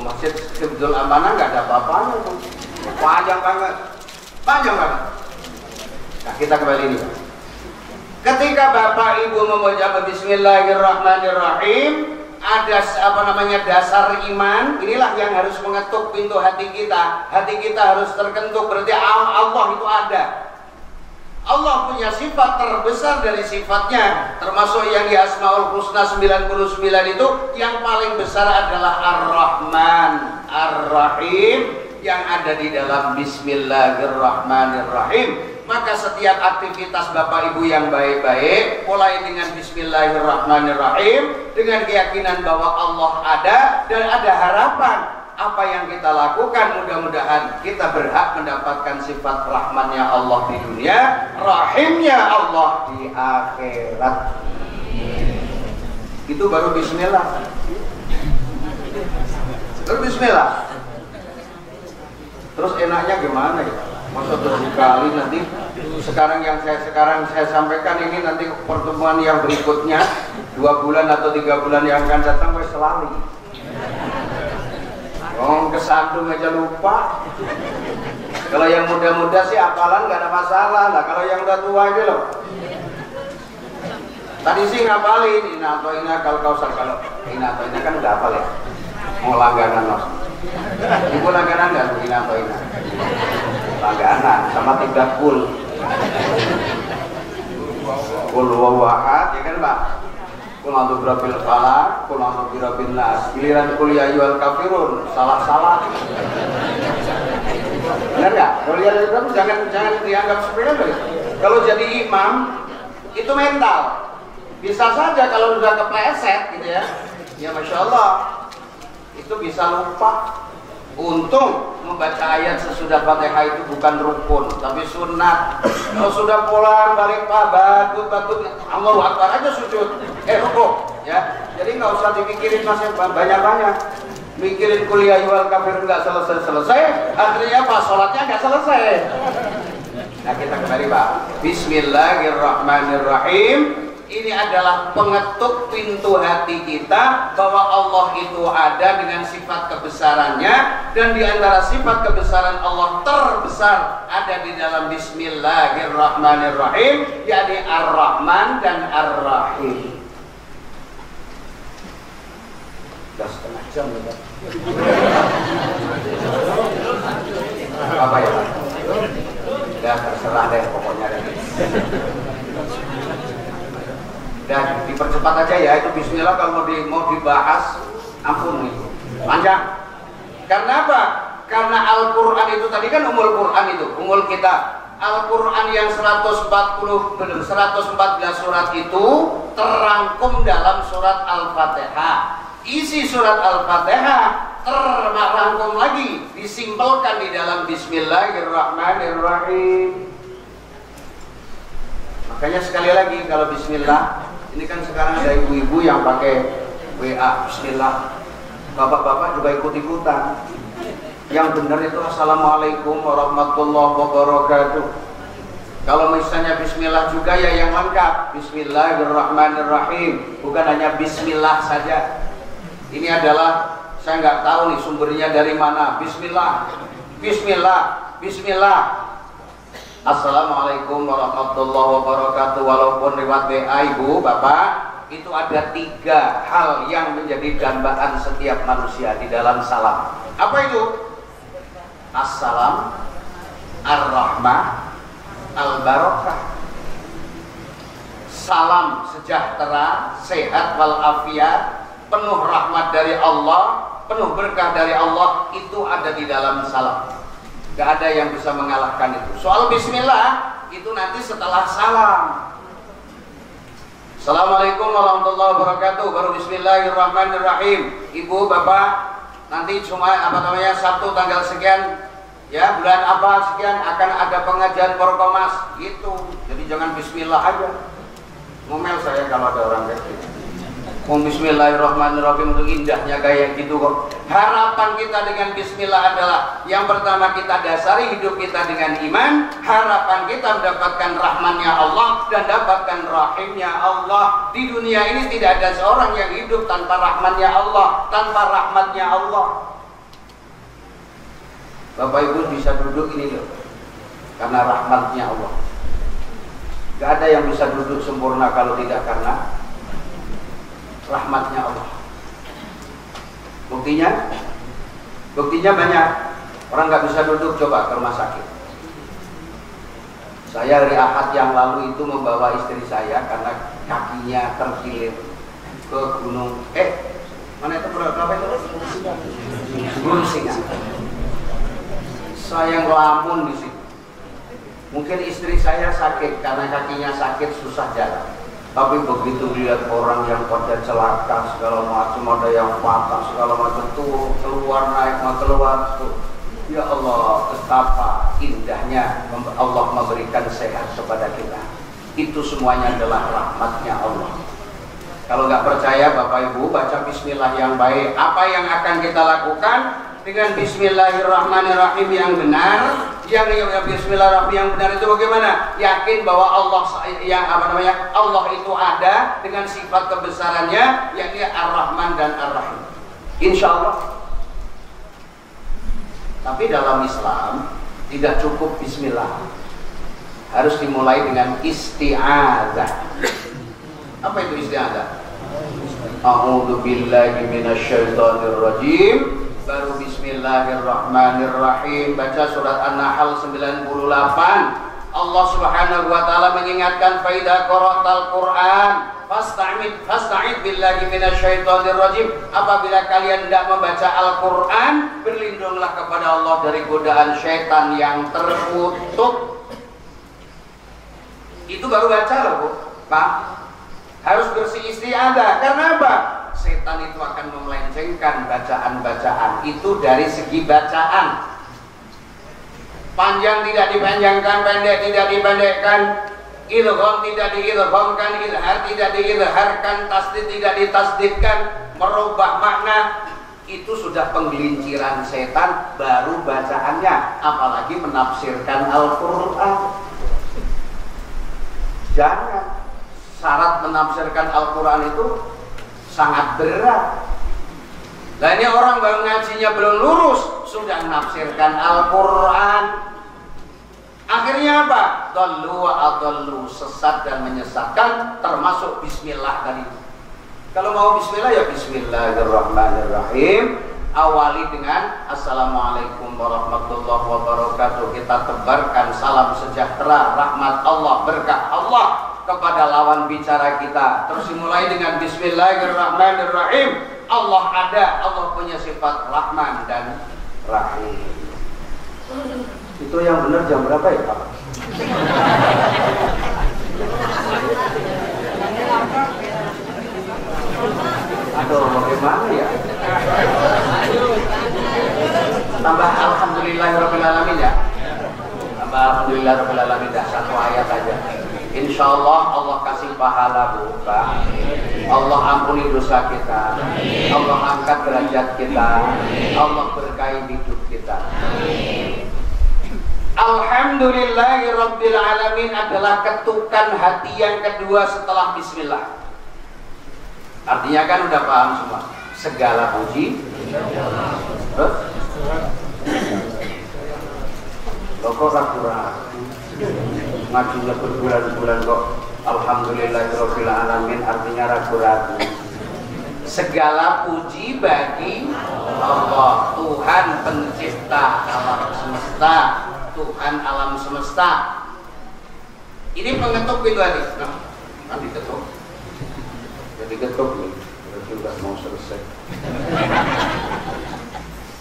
masjid Hifdzul Amanah nggak ada apa-apanya tuh. Panjang banget. Nah, kita kembali ini. Ketika Bapak Ibu membaca Bismillahirrahmanirrahim, ada dasar iman. Inilah yang harus mengetuk pintu hati kita. Hati kita harus terketuk, berarti Allah itu ada. Allah punya sifat terbesar dari sifatnya, termasuk yang di Asmaul Husna 99 itu yang paling besar adalah Ar-Rahman Ar-Rahim yang ada di dalam Bismillahirrahmanirrahim. Maka setiap aktivitas Bapak Ibu yang baik-baik mulai dengan Bismillahirrahmanirrahim, dengan keyakinan bahwa Allah ada dan ada harapan. Apa yang kita lakukan, mudah-mudahan kita berhak mendapatkan sifat rahmannya Allah di dunia, rahimnya Allah di akhirat. Itu baru bismillah. Baru bismillah. Terus enaknya gimana ya? Masa terus sekali nanti sekarang saya sampaikan ini, nanti pertemuan yang berikutnya 2 bulan atau 3 bulan yang akan datang wes selali. Kesandung aja lupa. Kalau yang muda-muda sih hafalan nggak ada masalah lah. Kalau yang udah tua itu loh. Tadi sih ngapalin Inna atau Inna kalau kausar, kalau Inna atau Inna kan udah hafal ya. Mau langganan loh. Ibu langganan nggak Inna atau Inna? Langganan sama 3 kul. Kul wawahad ya kan Pak? Kul a'udzu birabbil falaq, kul a'udzu birabbin nas. Giliran kul ya ayyuhal kafirun, salah-salah. Benar nggak? Kalau lihat itu jangan dianggap sepele loh. Kalau jadi imam itu mental. Bisa saja kalau sudah kepleset gitu ya. Ya Masya Allah, itu bisa lupa. Untung membaca ayat sesudah Fatihah itu bukan rukun, tapi sunnah. Kalau sudah pulang balik batut, Allahu Akbar aja sujud, rukuk, ya. Jadi nggak usah dipikirin masih banyak-banyak. Mikirin kuliah yual kafir nggak selesai, akhirnya pas sholatnya nggak selesai. Nah kita kembali Pak. Bismillahirrahmanirrahim. Ini adalah pengetuk pintu hati kita bahwa Allah itu ada dengan sifat kebesarannya, dan di antara sifat kebesaran Allah terbesar ada di dalam Bismillahirrahmanirrahim, yakni Ar-Rahman dan Ar-Rahim. Sudah setengah jam ya. Apa ya Pak? Ya terserah deh pokoknya deh. Dan dipercepat aja ya, itu bismillah kalau mau dibahas ampun nih panjang. Karena apa? Karena Al-Quran itu tadi kan umul Quran itu, umul kita. Al-Quran yang 114 surat itu terangkum dalam surat Al-Fatihah. Isi surat Al-Fatihah terangkum lagi, disimpelkan di dalam Bismillahirrahmanirrahim. Makanya sekali lagi kalau bismillah, ini kan sekarang ada ibu-ibu yang pakai WA bismillah, bapak-bapak juga ikut-ikutan. Yang benar itu Assalamualaikum warahmatullahi wabarakatuh. Kalau misalnya bismillah juga ya yang lengkap, Bismillahirrahmanirrahim, bukan hanya bismillah saja. Ini adalah, saya nggak tahu nih sumbernya dari mana. Bismillah, bismillah, bismillah. Assalamualaikum warahmatullahi wabarakatuh. Walaupun lewat WA ibu bapak, itu ada 3 hal yang menjadi dambaan setiap manusia di dalam salam. Apa itu? Assalam, ar-rahmah, al-barakah. Salam sejahtera, sehat walafiat, penuh rahmat dari Allah, penuh berkah dari Allah, itu ada di dalam salam. Gak ada yang bisa mengalahkan itu. Soal bismillah itu nanti setelah salam. Assalamualaikum warahmatullahi wabarakatuh, baru bismillahirrahmanirrahim. Ibu, bapak, nanti cuma Sabtu tanggal sekian ya, bulan apa sekian akan ada pengajian Porkomas gitu. Jadi jangan bismillah aja. Ngomel saya kalau ada orang kayak gitu. Bismillahirrahmanirrahim itu indahnya kayak gitu kok. Harapan kita dengan bismillah adalah yang pertama kita dasari hidup kita dengan iman. Harapan kita mendapatkan rahmannya Allah dan dapatkan rahimnya Allah. Di dunia ini tidak ada seorang yang hidup tanpa rahmannya Allah, tanpa rahmatnya Allah. Bapak Ibu bisa duduk ini loh, karena rahmatnya Allah. Gak ada yang bisa duduk sempurna kalau tidak karena rahmatnya Allah. Buktinya? Buktinya banyak. Orang nggak bisa duduk, coba ke rumah sakit. Saya hari Ahad yang lalu itu membawa istri saya karena kakinya terkilir ke gunung. Mana itu berapa itu? Gunung Singa. Saya ngelamun di situ. Mungkin istri saya sakit karena kakinya sakit, susah jalan. Tapi begitu lihat orang yang pada celaka segala macam, ada yang patah segala macam tuh keluar naik mau keluar tuh. Ya Allah, betapa indahnya Allah memberikan sehat kepada kita. Itu semuanya adalah rahmatnya Allah. Kalau nggak percaya Bapak Ibu, baca bismillah yang baik. Apa yang akan kita lakukan? Dengan bismillahirrahmanirrahim yang benar. Yang bismillahirrahmanirrahim yang benar itu bagaimana? Yakin bahwa Allah Allah itu ada dengan sifat kebesarannya, yakni Ar-Rahman dan Ar-Rahim. Insya Allah. Tapi dalam Islam tidak cukup bismillah. Harus dimulai dengan isti'adzah. Apa itu isti'adzah? A'udzu billahi minasyaitonir rajim. Baru bismillahirrahmanirrahim. Baca surat An-Nahl 98. Allah Subhanahu wa taala mengingatkan fa idza qara'tal Qur'an fasta'id billahi minasyaitonir rajim. Apabila kalian tidak membaca Al-Qur'an, berlindunglah kepada Allah dari godaan syaitan yang terkutuk. Itu baru baca loh, Bu. Pak. Harus bersih isti'adzah. Karena apa? Setan itu akan memelencengkan bacaan-bacaan itu dari segi bacaan. Panjang tidak dipanjangkan, pendek tidak dipendekkan, idgham tidak diidghamkan, izhar tidak diizharkan, tasdid tidak ditasdidkan, merubah makna. Itu sudah penggelinciran setan, baru bacaannya, apalagi menafsirkan Al-Qur'an. Jangan. Syarat menafsirkan Al-Qur'an itu sangat berat. Nah ini orang baru ngajinya belum lurus, sudah menafsirkan Al-Qur'an. Akhirnya apa? Dallu wa adallu, sesat dan menyesatkan, termasuk bismillah tadi. Kalau mau bismillah ya bismillahirrahmanirrahim. Awali dengan assalamualaikum warahmatullahi wabarakatuh. Kita tebarkan salam sejahtera, rahmat Allah, berkah Allah kepada lawan bicara kita. Terus dimulai dengan bismillahirrahmanirrahim. Allah ada, Allah punya sifat Rahman dan Rahim. Itu yang benar jam berapa ya Pak? Aduh, bagaimana ya? Tambah alhamdulillahirrahmanirrahim ya. Tambah alhamdulillahirrahmanirrahim dah satu ayat aja. Insya Allah Allah kasih pahala Bu Pak. Allah ampuni dosa kita. Allah angkat derajat kita. Allah berkahi hidup kita. Alhamdulillahirabbil alamin adalah ketukan hati yang kedua setelah bismillah. Artinya kan udah paham semua. Segala puji. Terus? Loh kok ragu-ragu? Ngajunya berbulan-bulan kok alhamdulillahirabbil alamin artinya ragu-ragu. Segala puji bagi Allah, Tuhan pencipta alam semesta, Tuhan alam semesta. Ini pengetuk itu tadi. Nah, kan diketuk. Jadi ketuk nih, berarti udah mau selesai.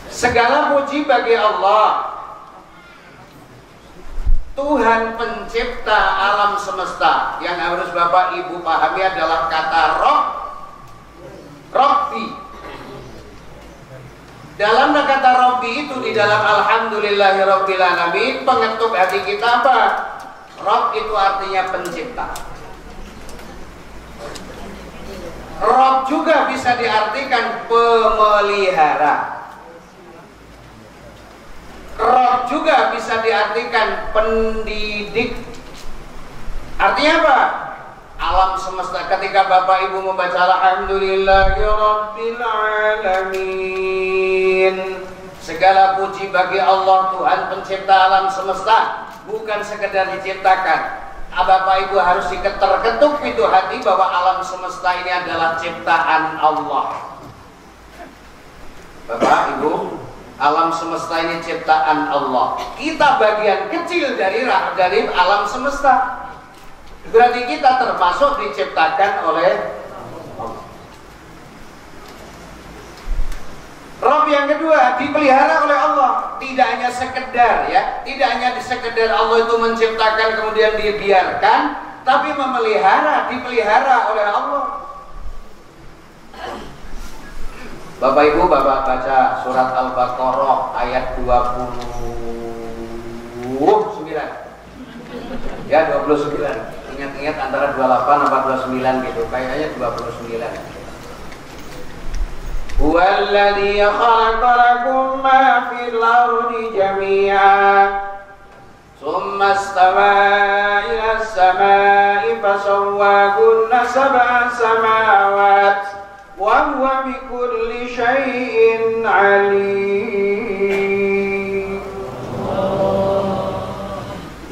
Segala puji bagi Allah, Tuhan pencipta alam semesta. Yang harus Bapak Ibu pahami adalah kata Rob, Robbi. Dalam kata Robbi itu di dalam alhamdulillahirabbil alamin, pengetuk hati kita apa? Rob itu artinya pencipta. Rob juga bisa diartikan pemelihara. Rob juga bisa diartikan pendidik. Artinya apa? Alam semesta. Ketika Bapak Ibu membaca alhamdulillahirabbil alamin, segala puji bagi Allah Tuhan pencipta alam semesta, bukan sekedar diciptakan. Bapak Ibu harus diketuk pintu hati bahwa alam semesta ini adalah ciptaan Allah. Bapak, Ibu, alam semesta ini ciptaan Allah. Kita bagian kecil dari alam semesta. Berarti kita termasuk diciptakan oleh Allah. Rob yang kedua dipelihara oleh Allah. Tidak hanya sekedar ya, tidak hanya sekedar Allah itu menciptakan kemudian dibiarkan, tapi dipelihara oleh Allah. Bapak Ibu, Bapak baca surat Al-Baqarah ayat 29. Ya, 29. Ingat-ingat antara 28 atau 29 gitu. Kayaknya 29. Huwallazi khalaqa lakum ma fil ardi jami'an thumma istawa ila as-sama'i fasawwahunna sab'a samawat wa huwa bikulli syai'in 'alim.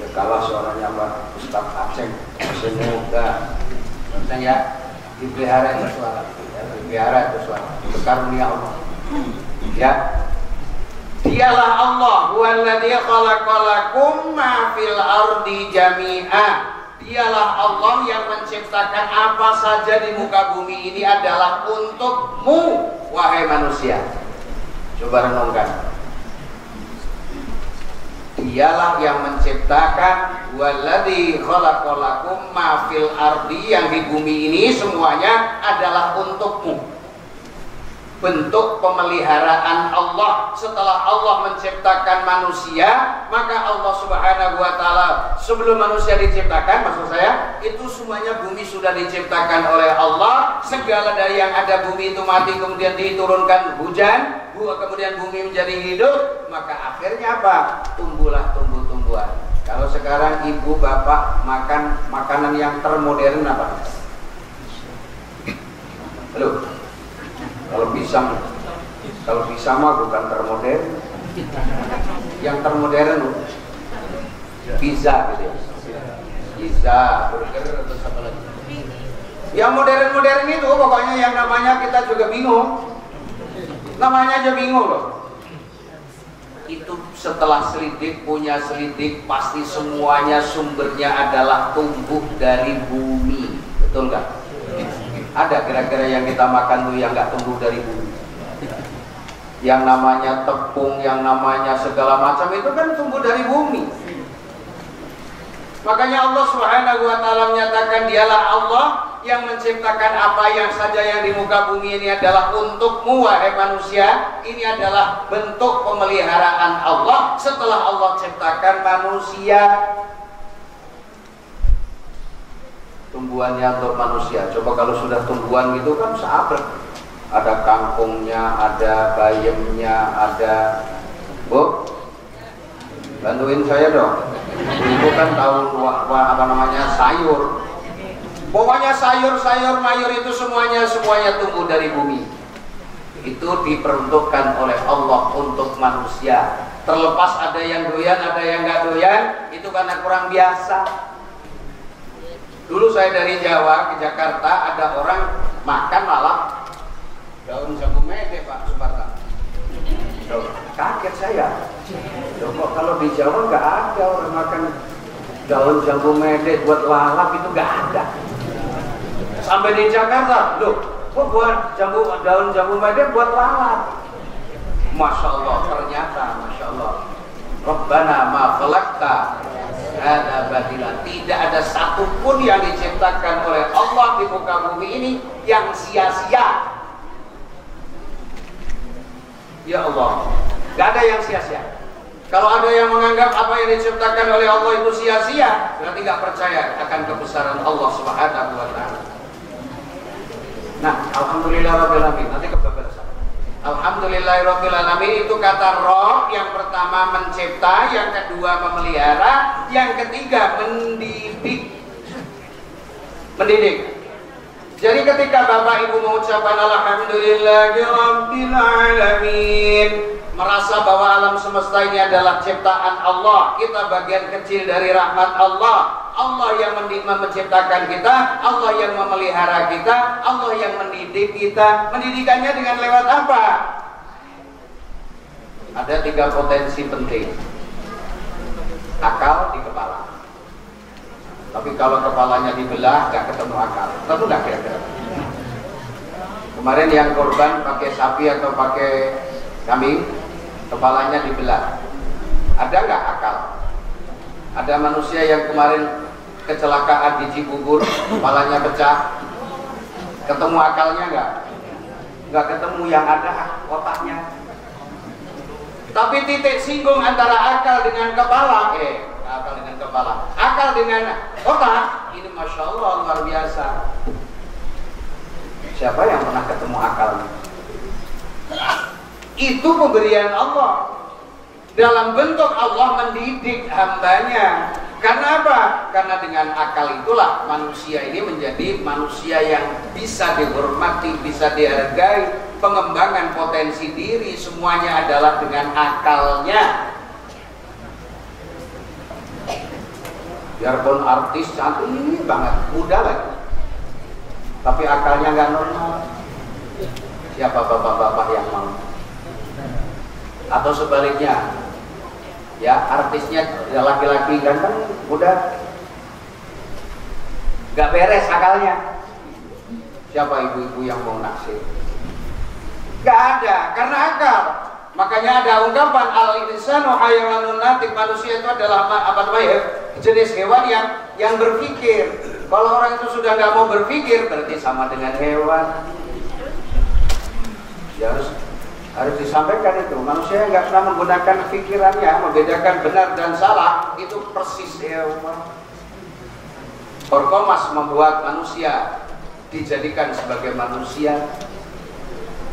Ya kalah suaranya Pak Ustaz Aceh. Semoga ya dipelihara itu suara. Dipelihara itu suara. Itu karunia Allah. Ya. Dialah Allah, huwallazi khalaqalakum ma fil ardi jami'a. Dialah Allah yang menciptakan apa saja di muka bumi ini adalah untukmu, wahai manusia. Coba renungkan. Dialah yang menciptakan, wallazi khalaqalakum ma fil ardi, yang di bumi ini semuanya adalah untukmu. Bentuk pemeliharaan Allah setelah Allah menciptakan manusia, maka Allah Subhanahu wa taala sebelum manusia diciptakan, maksud saya, itu semuanya bumi sudah diciptakan oleh Allah. Segala dari yang ada bumi itu mati, kemudian diturunkan hujan, kemudian bumi menjadi hidup, maka akhirnya apa? Tumbuhlah tumbuh-tumbuhan. Kalau sekarang ibu bapak makan makanan yang termodern apa? Halo. Kalau pisang mah bukan termodern. Yang termodern pizza gitu ya. Pizza, burger, atau apa lagi. Yang modern-modern itu pokoknya yang namanya kita juga bingung. Namanya aja bingung loh. Itu setelah punya selidik, pasti semuanya sumbernya adalah tumbuh dari bumi. Betul nggak? Ada kira-kira yang kita makan tuh yang nggak tumbuh dari bumi? Yang namanya tepung, yang namanya segala macam itu kan tumbuh dari bumi. Makanya Allah Subhanahu wa taala menyatakan dialah Allah yang menciptakan apa yang saja yang di muka bumi ini adalah untukmu, wahai manusia. Ini adalah bentuk pemeliharaan Allah setelah Allah ciptakan manusia. Tumbuhannya untuk manusia. Coba kalau sudah tumbuhan gitu kan seabrek. Ada kangkungnya, ada bayamnya, ada. Bu, bantuin saya dong. Ibu kan tahu apa namanya sayur. Pokoknya sayur-sayur mayur itu semuanya tumbuh dari bumi. Itu diperuntukkan oleh Allah untuk manusia. Terlepas ada yang doyan, ada yang nggak doyan, itu karena kurang biasa. Dulu saya dari Jawa ke Jakarta, ada orang makan malah daun jambu mede, Pak Suparta. Kaget saya. Kok kalau di Jawa nggak ada orang makan daun jambu mede buat lalap, itu nggak ada. Sampai di Jakarta, loh, kok buat daun jambu mede buat lalap? Masya Allah, ternyata Masya Allah. Rabbana ma khalaqta hadza batila. Tidak ada satupun yang diciptakan oleh Allah di muka bumi ini yang sia-sia. Ya Allah, gak ada yang sia-sia. Kalau ada yang menganggap apa yang diciptakan oleh Allah itu sia-sia, berarti gak percaya akan kebesaran Allah Subhanahu wa taala. Nah, alhamdulillahirabbil alamin. Nanti kebablasan. Alhamdulillahirrahmanirrahim itu kata Rob, yang pertama mencipta, yang kedua memelihara, yang ketiga mendidik. Jadi ketika Bapak Ibu mengucapkan alhamdulillahirabbil alamin, merasa bahwa alam semesta ini adalah ciptaan Allah, kita bagian kecil dari rahmat Allah. Allah yang menciptakan kita, Allah yang memelihara kita, Allah yang mendidik kita. Mendidikannya dengan lewat apa? ada 3 potensi penting. Akal di kepala. Tapi kalau kepalanya dibelah, nggak ketemu akal. Tentu nggak kira-kira. Kemarin yang korban pakai sapi atau pakai kambing, kepalanya dibelah. Ada nggak akal? Ada manusia yang kemarin kecelakaan di Cibubur, kepalanya pecah, ketemu akalnya nggak? Nggak ketemu, yang ada otaknya. Tapi titik singgung antara akal dengan kepala, akal dengan otak, ini masya Allah luar biasa. Siapa yang pernah ketemu akalnya? Itu pemberian Allah. Dalam bentuk Allah mendidik hambanya. Karena apa? Karena dengan akal itulah manusia ini menjadi manusia yang bisa dihormati, bisa dihargai. Pengembangan potensi diri semuanya adalah dengan akalnya. Biarpun artis cantik banget, muda lagi, tapi akalnya nggak normal. Siapa bapak-bapak yang mau? Atau sebaliknya, ya artisnya laki-laki ganteng, muda, nggak beres akalnya. Siapa ibu-ibu yang mau naksir? Nggak ada, karena akal. Makanya ada ungkapan al-insanu hayawanun natik, manusia itu adalah apa namanya, jenis hewan yang berpikir. Kalau orang itu sudah nggak mau berpikir, berarti sama dengan hewan. Ya harus disampaikan itu. Manusia yang nggak pernah menggunakan pikirannya, membedakan benar dan salah, itu persis hewan. Orkomas membuat manusia dijadikan sebagai manusia,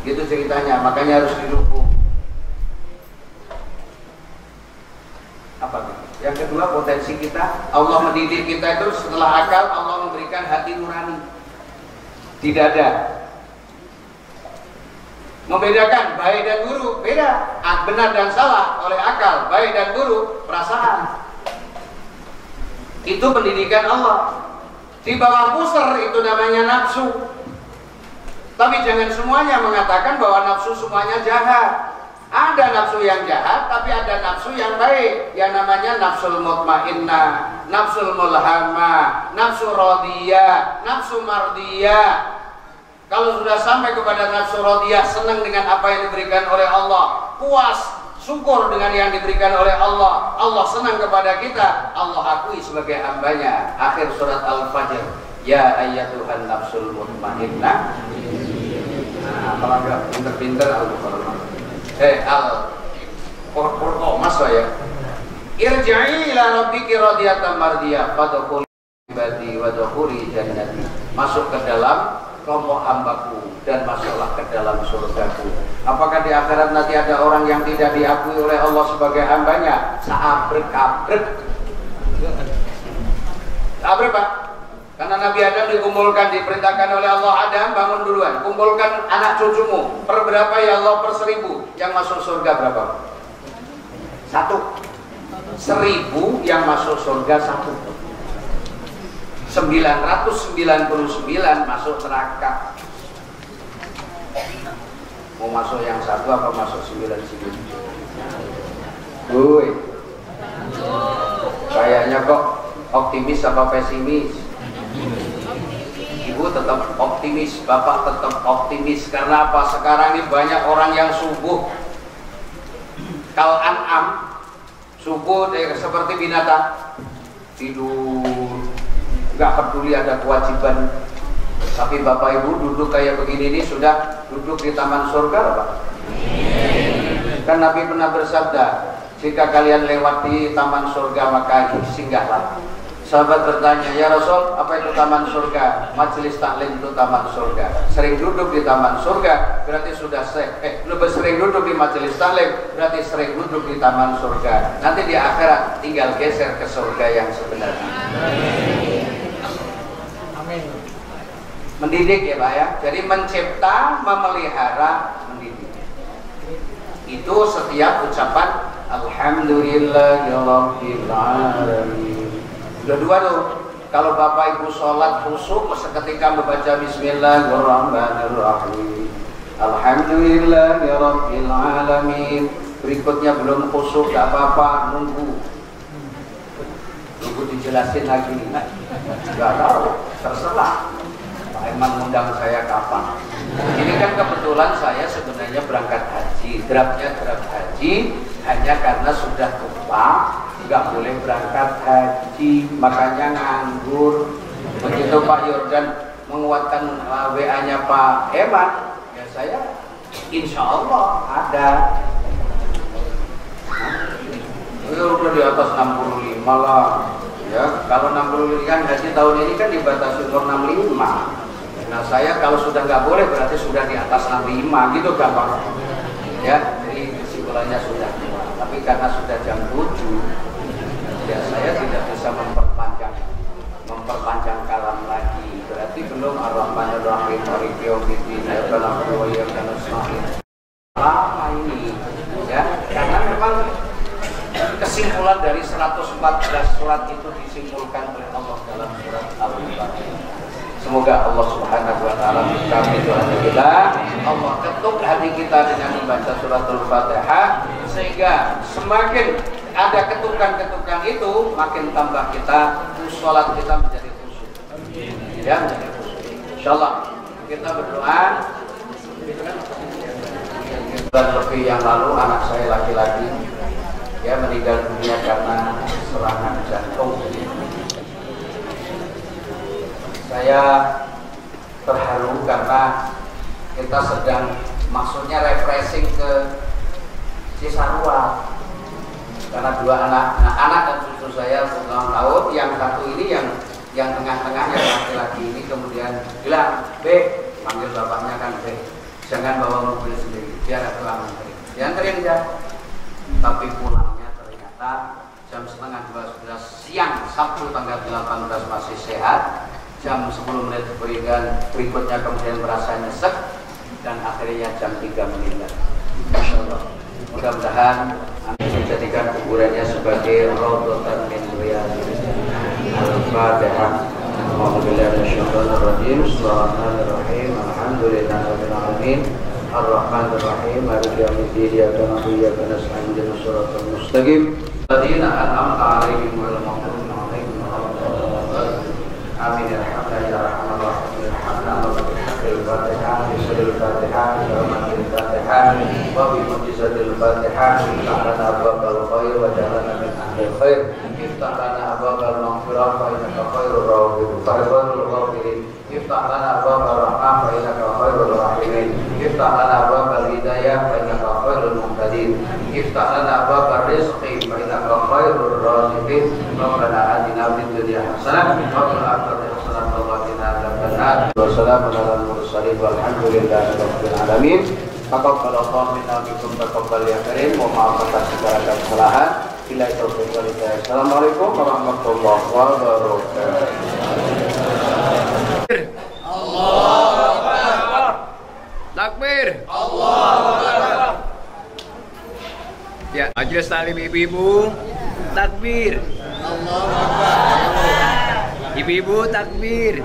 gitu ceritanya. Makanya harus didukung. Apa? Yang kedua, potensi kita. Allah mendidik kita itu setelah akal, Allah memberikan hati nurani di dada. Membedakan baik dan buruk, beda. Benar dan salah oleh akal, baik dan buruk perasaan. Itu pendidikan Allah. Di bawah pusar itu namanya nafsu. Tapi jangan semuanya mengatakan bahwa nafsu semuanya jahat. Ada nafsu yang jahat, tapi ada nafsu yang baik, yang namanya nafsul mutmainnah, nafsul mulhamah, nafsu radiyah, nafsu mardiyah. Kalau sudah sampai kepada nafsu radiyah, senang dengan apa yang diberikan oleh Allah, puas, syukur dengan yang diberikan oleh Allah, Allah senang kepada kita, Allah akui sebagai hambanya. Akhir surat Al-Fajr, ya ayyatuhan nafsul mutmainnah. Nah, kalau nggak pinter-pinter Al-Qur'an. Mas ya. Irja'i ila rabbiki radiyatan mardiyah fadkhuli ibadi wadkhuli jannati. Masuk ke dalam kelompok hambaku dan masuklah ke dalam surgaku. Apakah di akhirat nanti ada orang yang tidak diakui oleh Allah sebagai hambanya? Seabrek-abrek. Abrek, Pak. Karena Nabi Adam dikumpulkan, diperintahkan oleh Allah, Adam bangun duluan, kumpulkan anak cucumu. Per berapa ya Allah? Per 1000. Yang masuk surga berapa? 1. 1000 yang masuk surga 1. 999 masuk neraka. Mau masuk yang 1 apa masuk 99? Woi, kayaknya kok optimis apa pesimis? Ibu tetap optimis, bapak tetap optimis. Karena apa? Sekarang ini banyak orang yang subuh kal an'am, subuh seperti binatang, tidur, nggak peduli ada kewajiban. Tapi bapak ibu duduk kayak begini ini sudah duduk di taman surga, Pak. Kan Nabi pernah bersabda, jika kalian lewat di taman surga maka singgahlah. Sahabat bertanya, ya Rasul, apa itu taman surga? Majelis taklim itu taman surga. Sering duduk di taman surga berarti sudah lebih sering duduk di majelis taklim berarti sering duduk di taman surga. Nanti di akhirat tinggal geser ke surga yang sebenarnya. Amin. Mendidik ya Pak ya. Jadi mencipta, memelihara, mendidik. Itu setiap ucapan Alhamdulillahirabbil alamin. Dua tuh. Kalau bapak ibu sholat khusyuk seketika membaca Bismillahirrahmanirrahim. Alhamdulillahirabbil alamin. berikutnya belum khusyuk, gak apa-apa, nunggu dijelasin lagi. Gak tahu, terserah Pak Eman undang saya kapan. Ini kan kebetulan saya sebenarnya berangkat haji, draftnya draft haji, hanya karena sudah lupa nggak boleh berangkat haji, makanya nganggur. Begitu Pak Yordan menguatkan WA-nya Pak Eman, ya saya insya Allah ada. Udah di atas 65 lah. Ya, kalau 65 kan haji tahun ini kan dibatasi umur 65. Nah saya kalau sudah nggak boleh berarti sudah di atas 65 gitu gampang. Ya, jadi kesimpulannya sudah. Tapi karena sudah jam 7, ya saya tidak bisa memperpanjang kalam lagi. Berarti belum Ar-Rahmanir Rahim, Maliki Yaumiddin, Iyyaka na'budu wa iyyaka nasta'in. Lama ini, ya, karena memang kesimpulan dari 114 surat itu disimpulkan oleh Allah dalam surat Al-Fatihah. Semoga Allah Subhanahu wa taala berkati hati kita, Allah ketuk hati kita dengan membaca suratul Fatihah, sehingga semakin ada ketukan-ketukan itu makin tambah kita salat kita menjadi khusyuk. Ya, menjadi khusyuk. Insyaallah kita berdoa. Bulan lebih yang lalu anak saya laki-laki ya meninggal dunia karena serangan jantung. Saya terharu karena kita sedang maksudnya refreshing ke Cisarua, karena dua anak dan cucu saya ulang tahun. Yang satu ini yang tengah-tengah yang laki-laki ini kemudian bilang, B, panggil bapaknya kan B, jangan bawa mobil sendiri, biar aku anterin. Dianterin ya, tapi pulangnya ternyata jam 11:30 siang Sabtu tanggal 18 masih sehat. Jam 10 menit berikutnya kemudian merasa nyesek dan akhirnya jam 3 meninggal. Masya Allah. Mudah-mudahan menjadikan kuburannya sebagai raudhatan min riyadil jannah. Al-Fatihah. Bismillahirrahmanirrahim. Bismillahirrahmanirrahim. Alhamdulillahirabbil alamin. Ar-Rahmanir Rahim. Maliki yaumiddin. Iyyaka na'budu wa iyyaka nasta'in. Ihdinas siratal mustaqim. Alladziina an'amta 'alaihim ghairil maghdubi 'alaihim waladdallin. Amin ya rahman ya rahman rahim. Al-Fatihah. Bismillahil Fatihah. Bismillahil Fatihah. Wa bi mu'jizatil Fatihah. Ta'ala abwabal khair wa jalana min ahli khair. Iftah lana abwabal maghfirah fa innaka khairur rahimin. Farbanul ghafirin. Iftah lana abwabal rahmah fa innaka khairur rahimin. Iftah lana abwabal hidayah fa innaka khairul muhtadin. Iftah lana abwabal rizqi fa innaka khairur raziqin. Rabbana atina fid dunya hasanah wa fil akhirati hasanah wa qina adzabannar. Wassalamu alal mursalin walhamdulillahi rabbil alamin. Taqabbalallahu minna wa minkum taqabbal ya karim. Wa maaf atas segala kesalahan. Bila taufiq wal hidayah. Assalamualaikum warahmatullahi wabarakatuh. Allahu Akbar. Takbir. Allahu Akbar. Ya, majelis taklim ibu-ibu, takbir. Allahu Akbar. Ibu-ibu takbir.